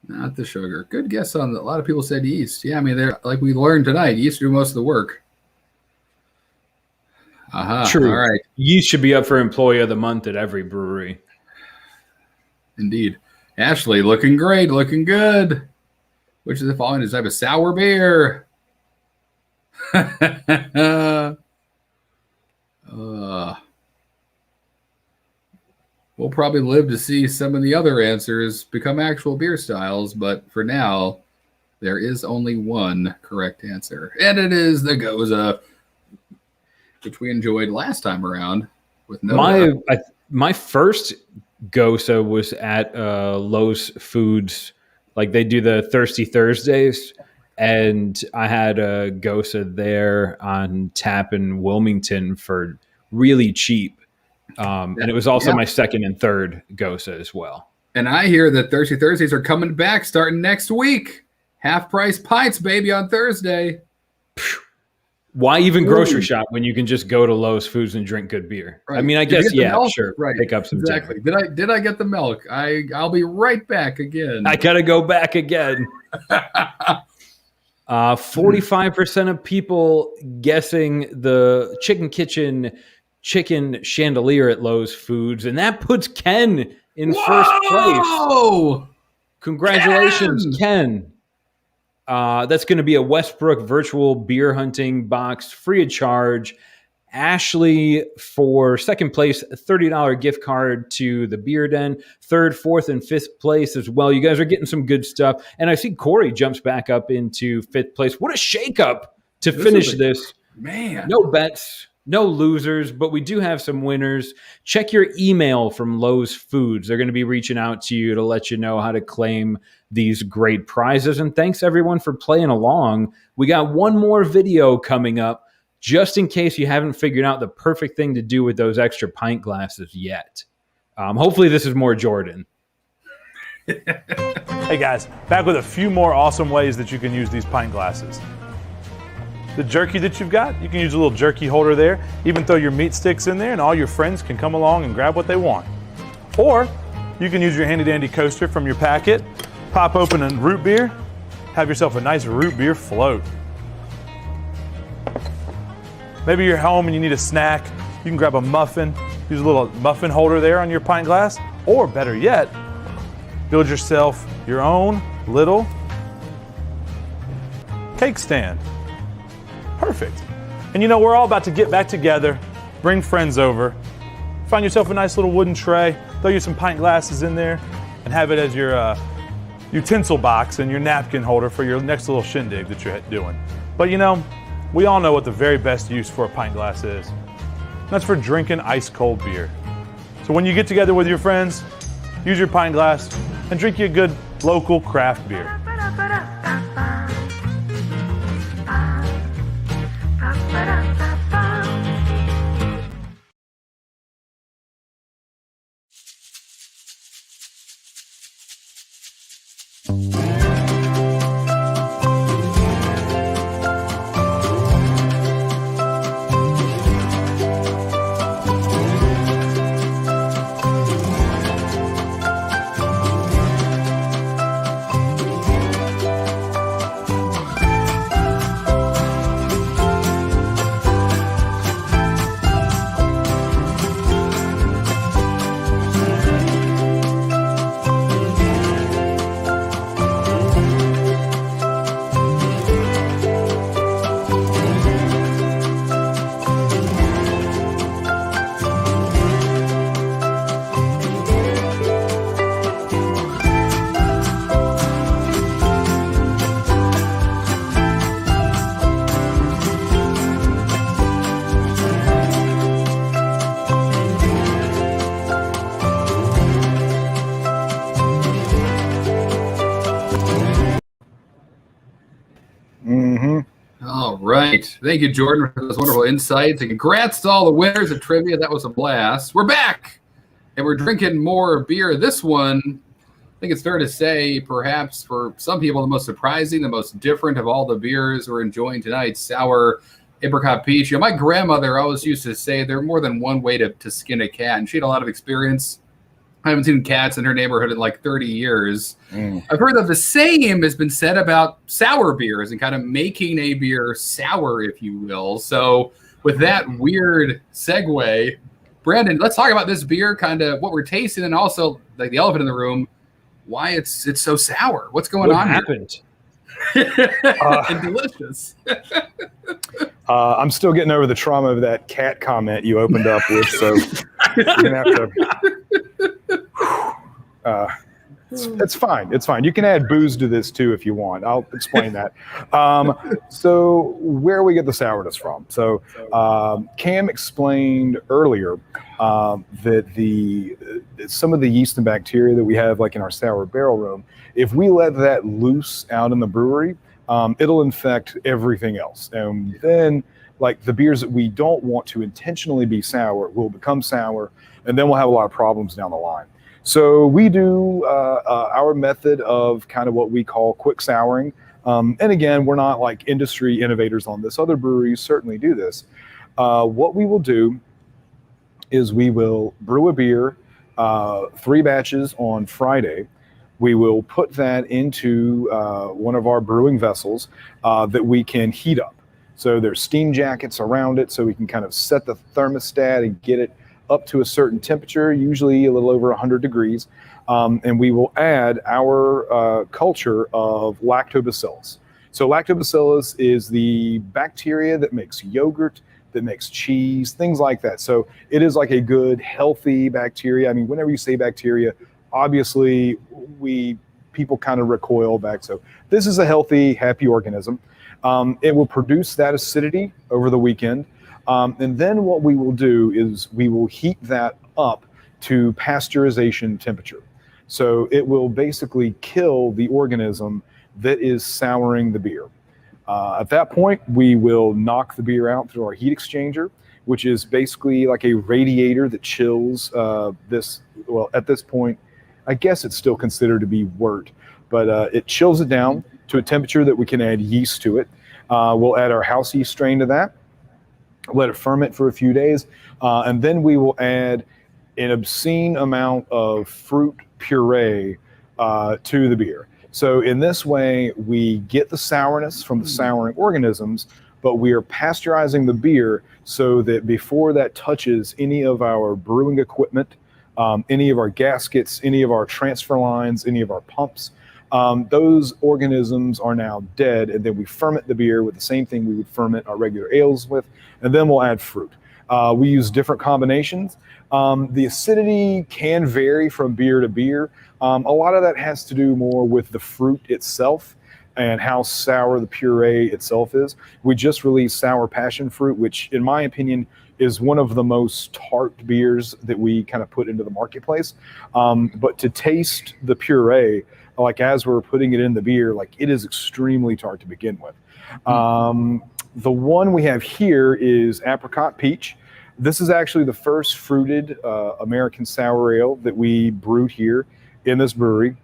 Not the sugar. Good guess on that. A lot of people said yeast. Yeah, I mean, they're like we learned tonight. Yeast do most of the work. True. All right. Yeast should be up for Employee of the Month at every brewery. Indeed. Ashley, looking great, looking good. Which is the following type of sour beer? We'll probably live to see some of the other answers become actual beer styles, but for now, there is only one correct answer. And it is the Goza, which we enjoyed last time around with no my first Goza was at Lowe's Foods. Like they do the Thirsty Thursdays, and I had a Goza there on tap in Wilmington for really cheap. And it was also my second and third Goza as well. And I hear that Thirsty Thursdays are coming back starting next week. Half price pints, baby, on Thursday. Why even grocery shop when you can just go to Lowe's Foods and drink good beer? Right. I mean, I Did you guess, get the yeah, milk? sure. Right. Pick up some exactly. dinner. Did I get the milk? I'll be right back again. I gotta go back again. 45% of people guessing the Chicken Kitchen chicken chandelier at Lowe's Foods, and that puts Ken in first place. Whoa! Congratulations, Ken. That's going to be a Westbrook virtual beer hunting box free of charge. Ashley for second place, a $30 gift card to the Beer Den. Third, fourth, and fifth place as well. You guys are getting some good stuff. And I see Corey jumps back up into fifth place. What a shakeup to finish this. Man. No bets, no losers, but we do have some winners. Check your email from Lowe's Foods. They're going to be reaching out to you to let you know how to claim these great prizes. And thanks everyone for playing along. We got one more video coming up just in case you haven't figured out the perfect thing to do with those extra pint glasses yet. Hopefully this is more Jordan. Hey guys, back with a few more awesome ways that you can use these pint glasses. The jerky that you've got, you can use a little jerky holder there, even throw your meat sticks in there and all your friends can come along and grab what they want. Or you can use your handy dandy coaster from your packet, pop open a root beer, have yourself a nice root beer float. Maybe you're home and you need a snack, you can grab a muffin, use a little muffin holder there on your pint glass, or better yet, build yourself your own little cake stand. Perfect. And you know, we're all about to get back together, bring friends over, find yourself a nice little wooden tray, throw you some pint glasses in there, and have it as your utensil box and your napkin holder for your next little shindig that you're doing. But you know, we all know what the very best use for a pint glass is. That's for drinking ice cold beer. So when you get together with your friends, use your pint glass and drink you a good local craft beer. All right. Thank you, Jordan, for those wonderful insights. And congrats to all the winners of trivia. That was a blast. We're back, and we're drinking more beer. This one, I think it's fair to say, perhaps for some people, the most surprising, the most different of all the beers we're enjoying tonight, sour apricot peach. You know, my grandmother always used to say there are more than one way to skin a cat, and she had a lot of experience. I haven't seen cats in her neighborhood in like 30 years. I've heard that the same has been said about sour beers and kind of making a beer sour, if you will. So with that weird segue, Brandon, let's talk about this beer, kind of what we're tasting, and also like the elephant in the room, why it's so sour. What's going on happened? And delicious. I'm still getting over the trauma of that cat comment you opened up with, so you're gonna have to. It's fine. It's fine. You can add booze to this too if you want. I'll explain that. So where we get the sourness from. So Cam explained earlier that some of the yeast and bacteria that we have, like in our sour barrel room, if we let that loose out in the brewery, it'll infect everything else. And then like the beers that we don't want to intentionally be sour will become sour, and then we'll have a lot of problems down the line. So we do our method of kind of what we call quick souring. And again, we're not like industry innovators on this. Other breweries certainly do this. What we will do is we will brew a beer, 3 batches on Friday. We will put that into one of our brewing vessels that we can heat up. So there's steam jackets around it, so we can kind of set the thermostat and get it up to a certain temperature, usually a little over 100 degrees. And we will add our culture of lactobacillus. So lactobacillus is the bacteria that makes yogurt, that makes cheese, things like that. So it is like a good, healthy bacteria. I mean, whenever you say bacteria, obviously people kind of recoil back. So this is a healthy, happy organism. It will produce that acidity over the weekend. And then what we will do is we will heat that up to pasteurization temperature. So it will basically kill the organism that is souring the beer. At that point, we will knock the beer out through our heat exchanger, which is basically like a radiator that chills this. Well, at this point, I guess it's still considered to be wort, but it chills it down to a temperature that we can add yeast to it. We'll add our house yeast strain to that, let it ferment for a few days, and then we will add an obscene amount of fruit puree to the beer. So in this way, we get the sourness from the souring organisms, but we are pasteurizing the beer so that before that touches any of our brewing equipment, any of our gaskets, any of our transfer lines, any of our pumps, those organisms are now dead, and then we ferment the beer with the same thing we would ferment our regular ales with, and then we'll add fruit. We use different combinations. The acidity can vary from beer to beer. A lot of that has to do more with the fruit itself and how sour the puree itself is. We just released sour passion fruit, which in my opinion is one of the most tart beers that we kind of put into the marketplace. But to taste the puree, like as we're putting it in the beer, like it is extremely tart to begin with. The one we have here is apricot peach. This is actually the first fruited American sour ale that we brewed here in this brewery.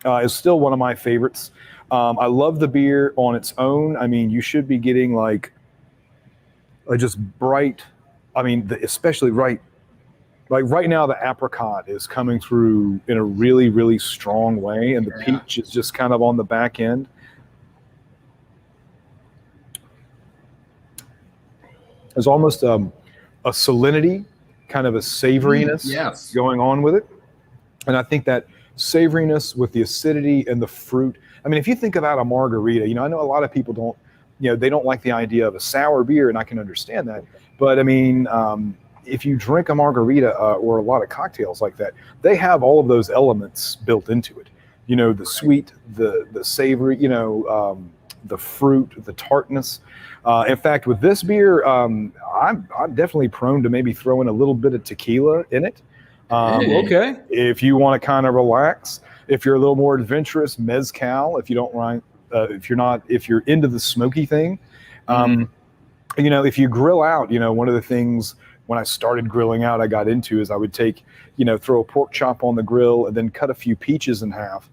It's still one of my favorites. I love the beer on its own. I mean, you should be getting like a just bright, I mean, especially right now, the apricot is coming through in a really, really strong way, and the peach is just kind of on the back end. There's almost a salinity, kind of a savoriness going on with it. And I think that savoriness with the acidity and the fruit. I mean, if you think about a margarita, I know a lot of people don't, they don't like the idea of a sour beer, and I can understand that. But I mean, if you drink a margarita or a lot of cocktails like that, they have all of those elements built into it. The sweet, the savory, the fruit, the tartness. In fact, with this beer, I'm definitely prone to maybe throwing a little bit of tequila in it. Okay. If you want to kind of relax, if you're a little more adventurous, mezcal. If you don't mind, if you're into the smoky thing, if you grill out, one of the things when I started grilling out, I got into is I would take, throw a pork chop on the grill and then cut a few peaches in half,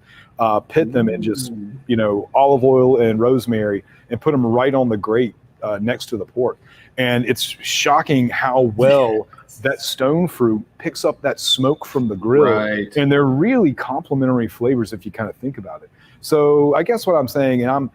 pit them in just, olive oil and rosemary and put them right on the grate next to the pork. And it's shocking how well that stone fruit picks up that smoke from the grill. Right. And they're really complementary flavors if you kind of think about it. So I guess what I'm saying, and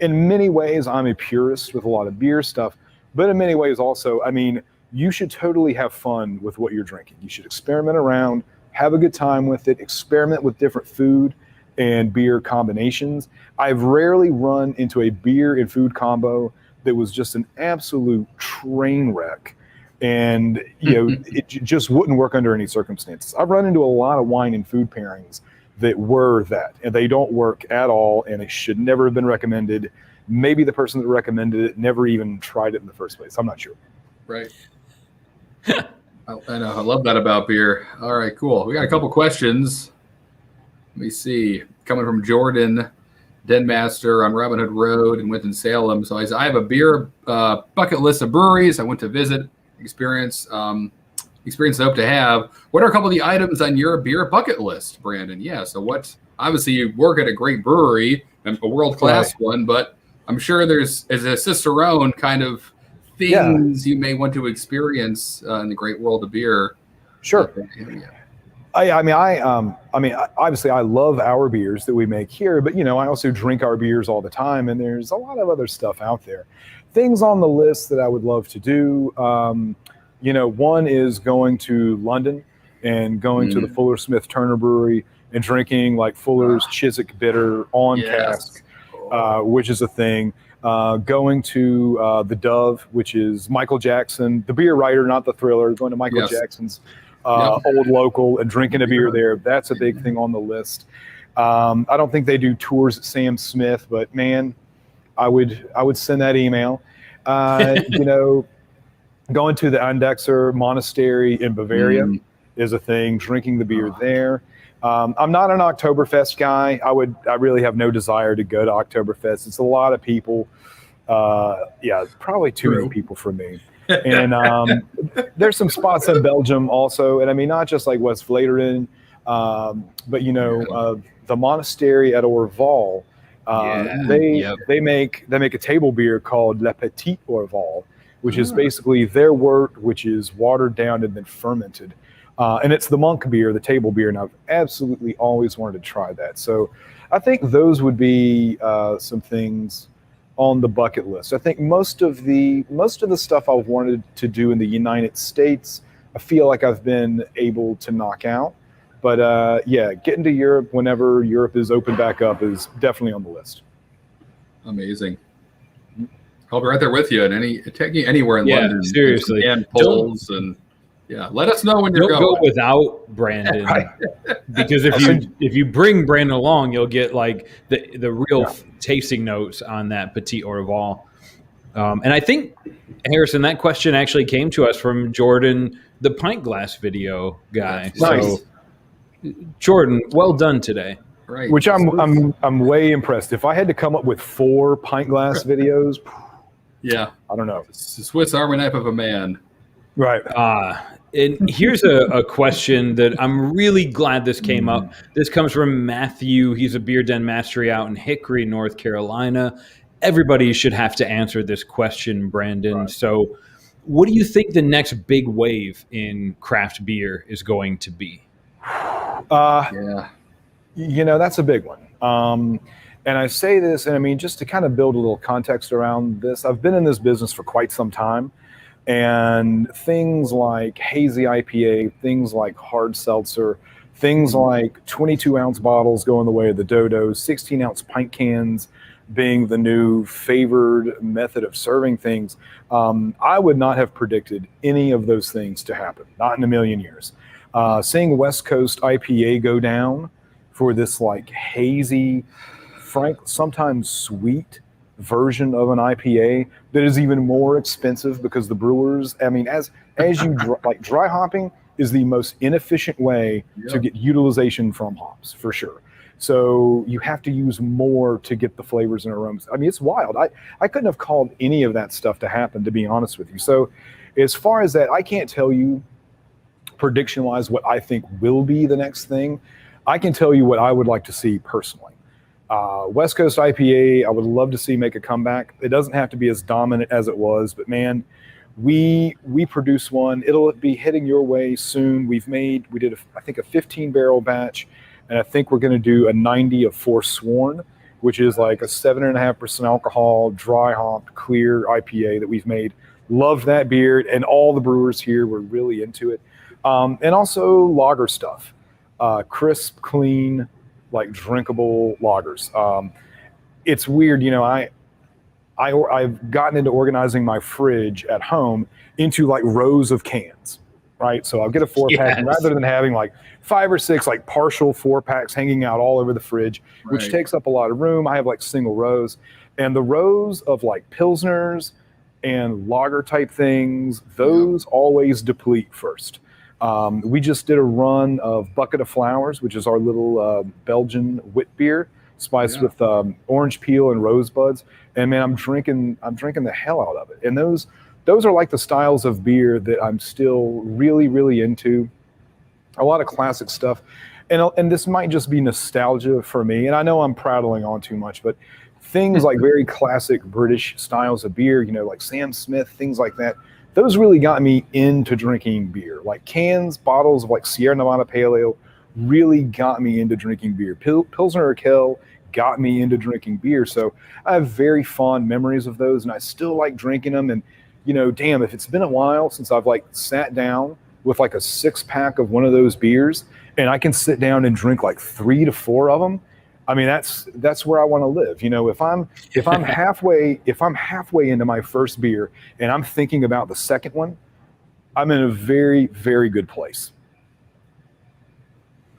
in many ways, I'm a purist with a lot of beer stuff, but in many ways also, I mean, you should totally have fun with what you're drinking. You should experiment around, have a good time with it, experiment with different food and beer combinations. I've rarely run into a beer and food combo that was just an absolute train wreck. And, it just wouldn't work under any circumstances. I've run into a lot of wine and food pairings that were that, and they don't work at all, and it should never have been recommended. Maybe the person that recommended it never even tried it in the first place. I'm not sure. Right. I know. I love that about beer. All right, cool. We got a couple questions. Let me see. Coming from Jordan, Den-master on Robin Hood Road in Winston-Salem. So I have a beer bucket list of breweries I went to visit, experience I hope to have. What are a couple of the items on your beer bucket list, Brandon? Yeah, so obviously you work at a great brewery, a world-class one, but I'm sure there's, as a Cicerone, kind of things you may want to experience in the great world of beer. Sure. I mean, obviously I love our beers that we make here, but I also drink our beers all the time, and there's a lot of other stuff out there. Things on the list that I would love to do. One is going to London and going to the Fuller Smith Turner Brewery and drinking like Fuller's Chiswick Bitter on cask, which is a thing. Going to the Dove, which is Michael Jackson, the beer writer, not the thriller. Going to Michael Jackson's old local and drinking a beer there. That's a big thing on the list. I don't think they do tours at Sam Smith, but man, I would send that email. Going to the Andexer Monastery in Bavaria is a thing. Drinking the beer there. I'm not an Oktoberfest guy. I really have no desire to go to Oktoberfest. It's a lot of people. Probably too many people for me. And there's some spots in Belgium also. And I mean, not just like West Vleteren, But the monastery at Orval, they make a table beer called Le Petit Orval, which is basically their wort, which is watered down and then fermented. And it's the monk beer, the table beer, and I've absolutely always wanted to try that. So I think those would be some things on the bucket list. I think most of the stuff I've wanted to do in the United States, I feel like I've been able to knock out. But getting to Europe whenever Europe is open back up is definitely on the list. Amazing. I'll be right there with you, and take you anywhere in London. Seriously, and polls and. Yeah, let us know when you're going. Don't go without Brandon, because if you bring Brandon along, you'll get like the real tasting notes on that Petit Orval. And I think, Harrison, that question actually came to us from Jordan, the pint glass video guy. Nice. So, Jordan, well done today. Right. Which I'm way impressed. If I had to come up with 4 pint glass videos, I don't know. It's the Swiss Army knife of a man. Right. And here's a question that I'm really glad this came up. This comes from Matthew. He's a beer den mastery out in Hickory, North Carolina. Everybody should have to answer this question, Brandon. Right. So what do you think the next big wave in craft beer is going to be? That's a big one. And I say this, and I mean, just to kind of build a little context around this, I've been in this business for quite some time. And things like hazy IPA, things like hard seltzer, things like 22-ounce bottles going the way of the dodos, 16-ounce pint cans being the new favored method of serving things. I would not have predicted any of those things to happen, not in a million years. Seeing West Coast IPA go down for this like hazy, sometimes sweet version of an IPA that is even more expensive because the brewers, I mean, as you dry hopping is the most inefficient way to get utilization from hops, for sure. So you have to use more to get the flavors and aromas. I mean, it's wild. I couldn't have called any of that stuff to happen, to be honest with you. So as far as that, I can't tell you prediction-wise what I think will be the next thing. I can tell you what I would like to see personally. West Coast IPA, I would love to see make a comeback. It doesn't have to be as dominant as it was, but man, we produce one. It'll be heading your way soon. We did I think a 15-barrel batch, and I think we're going to do a 90 of Forsworn, which is like a 7.5% alcohol, dry hopped, clear IPA that we've made. Loved that beer, and all the brewers here were really into it. And also lager stuff, crisp, clean, like drinkable lagers. It's weird, I've gotten into organizing my fridge at home into like rows of cans, right? So I'll get a 4-pack, and rather than having like 5 or 6 like partial 4-packs hanging out all over the fridge, which takes up a lot of room, I have like single rows. And the rows of like Pilsners and lager type things, those always deplete first. We just did a run of Bucket of Flowers, which is our little Belgian wit beer, spiced with orange peel and rosebuds. And man, I'm drinking the hell out of it. And those are like the styles of beer that I'm still really, really into. A lot of classic stuff. And this might just be nostalgia for me. And I know I'm prattling on too much, but things like very classic British styles of beer, like Sam Smith, things like that. Those really got me into drinking beer. Like cans, bottles of like Sierra Nevada Pale Ale really got me into drinking beer. Pilsner Urquell got me into drinking beer. So I have very fond memories of those, and I still like drinking them. And, damn, if it's been a while since I've like sat down with like a 6-pack of one of those beers and I can sit down and drink like 3 to 4 of them, I mean, that's where I want to live. If I'm halfway into my first beer and I'm thinking about the second one, I'm in a very, very good place.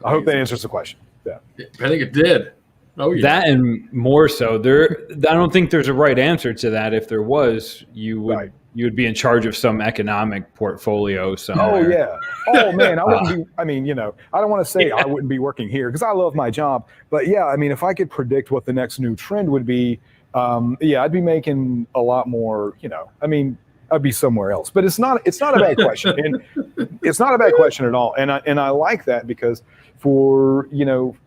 I hope that answers the question. Yeah, I think it did. Oh yeah. That and more so. I don't think there's a right answer to that. If there was, you would be in charge of some economic portfolio somewhere. Oh yeah. Oh man, I wouldn't be. I mean, I don't want to say I wouldn't be working here because I love my job. But yeah, I mean, if I could predict what the next new trend would be, I'd be making a lot more. I mean, I'd be somewhere else. But it's not a bad question, and it's not a bad question at all. And I like that, because for,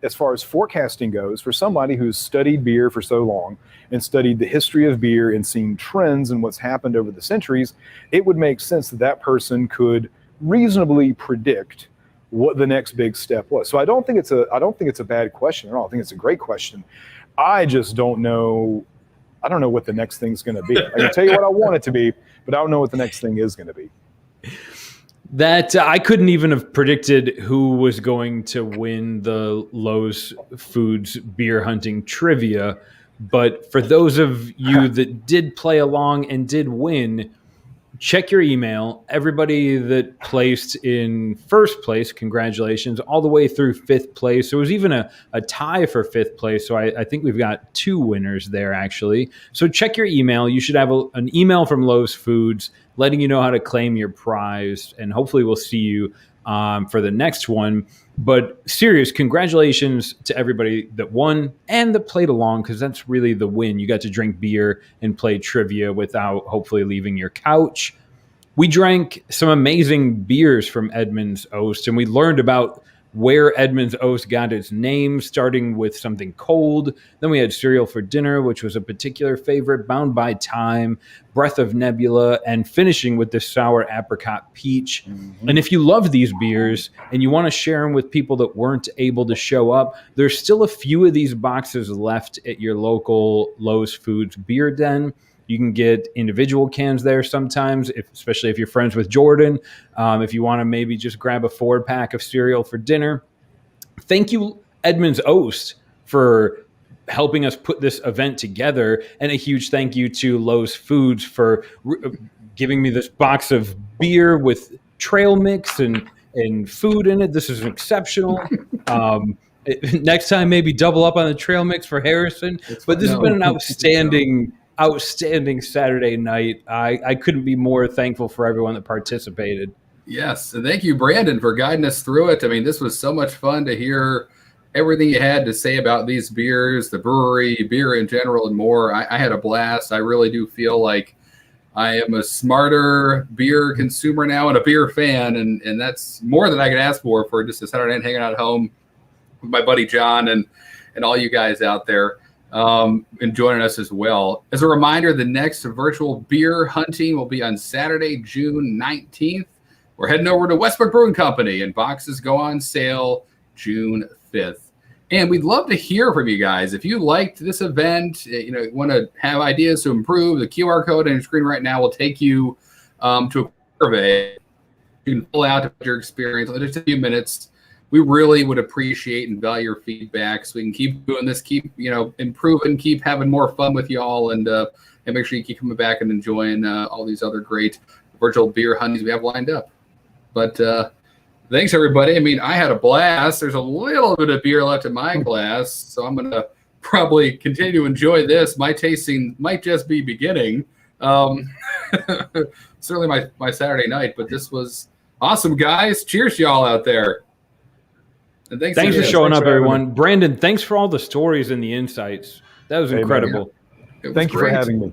as far as forecasting goes, for somebody who's studied beer for so long and studied the history of beer and seen trends and what's happened over the centuries, it would make sense that that person could reasonably predict what the next big step was. So I don't think it's a bad question at all. I think it's a great question. I just don't know. I don't know what the next thing's going to be. I can tell you what I want it to be, but I don't know what the next thing is going to be. That I couldn't even have predicted who was going to win the Lowe's Foods beer hunting trivia. But for those of you that did play along and did win, check your email. Everybody that placed in first place, congratulations, all the way through fifth place. There was even a tie for fifth place. So I think we've got 2 winners there, actually. So check your email. You should have an email from Lowe's Foods letting you know how to claim your prize. And hopefully we'll see you for the next one. But serious congratulations to everybody that won and that played along, because that's really the win. You got to drink beer and play trivia without hopefully leaving your couch. We drank some amazing beers from Edmund's Oast, and we learned about where Edmund's Oast got its name, starting with something cold. Then we had cereal for dinner, which was a particular favorite, Bound by Time, Breath of Nebula, and finishing with the sour apricot peach. Mm-hmm. And if you love these beers and you want to share them with people that weren't able to show up, there's still a few of these boxes left at your local Lowe's Foods beer den. You can get individual cans there sometimes, especially if you're friends with Jordan. If you want to maybe just grab a 4-pack of cereal for dinner. Thank you, Edmund's Oast, for helping us put this event together. And a huge thank you to Lowe's Foods for giving me this box of beer with trail mix and food in it. This is exceptional. Next time, maybe double up on the trail mix for Harrison. But this has been an outstanding Saturday night. I couldn't be more thankful for everyone that participated. Yes, and thank you, Brandon, for guiding us through it. I mean, this was so much fun to hear everything you had to say about these beers, the brewery, beer in general, and more. I had a blast. I really do feel like I am a smarter beer consumer now and a beer fan, and that's more than I could ask for just a Saturday night hanging out at home with my buddy John and all you guys out there. And joining us as well. As a reminder, the next virtual beer hunting will be on Saturday, June 19th. We're heading over to Westbrook Brewing Company, and boxes go on sale June 5th. And we'd love to hear from you guys. If you liked this event, want to have ideas to improve, the QR code on your screen right now will take you to a survey. You can pull out your experience in just a few minutes. We really would appreciate and value your feedback so we can keep doing this, keep improving, keep having more fun with y'all, and make sure you keep coming back and enjoying all these other great virtual beer huntings we have lined up. But thanks, everybody. I mean, I had a blast. There's a little bit of beer left in my glass, so I'm going to probably continue to enjoy this. My tasting might just be beginning. Certainly my Saturday night, but this was awesome, guys. Cheers to y'all out there. And thanks for showing up, everyone. Brandon, thanks for all the stories and the insights. That was incredible. Thank you for having me.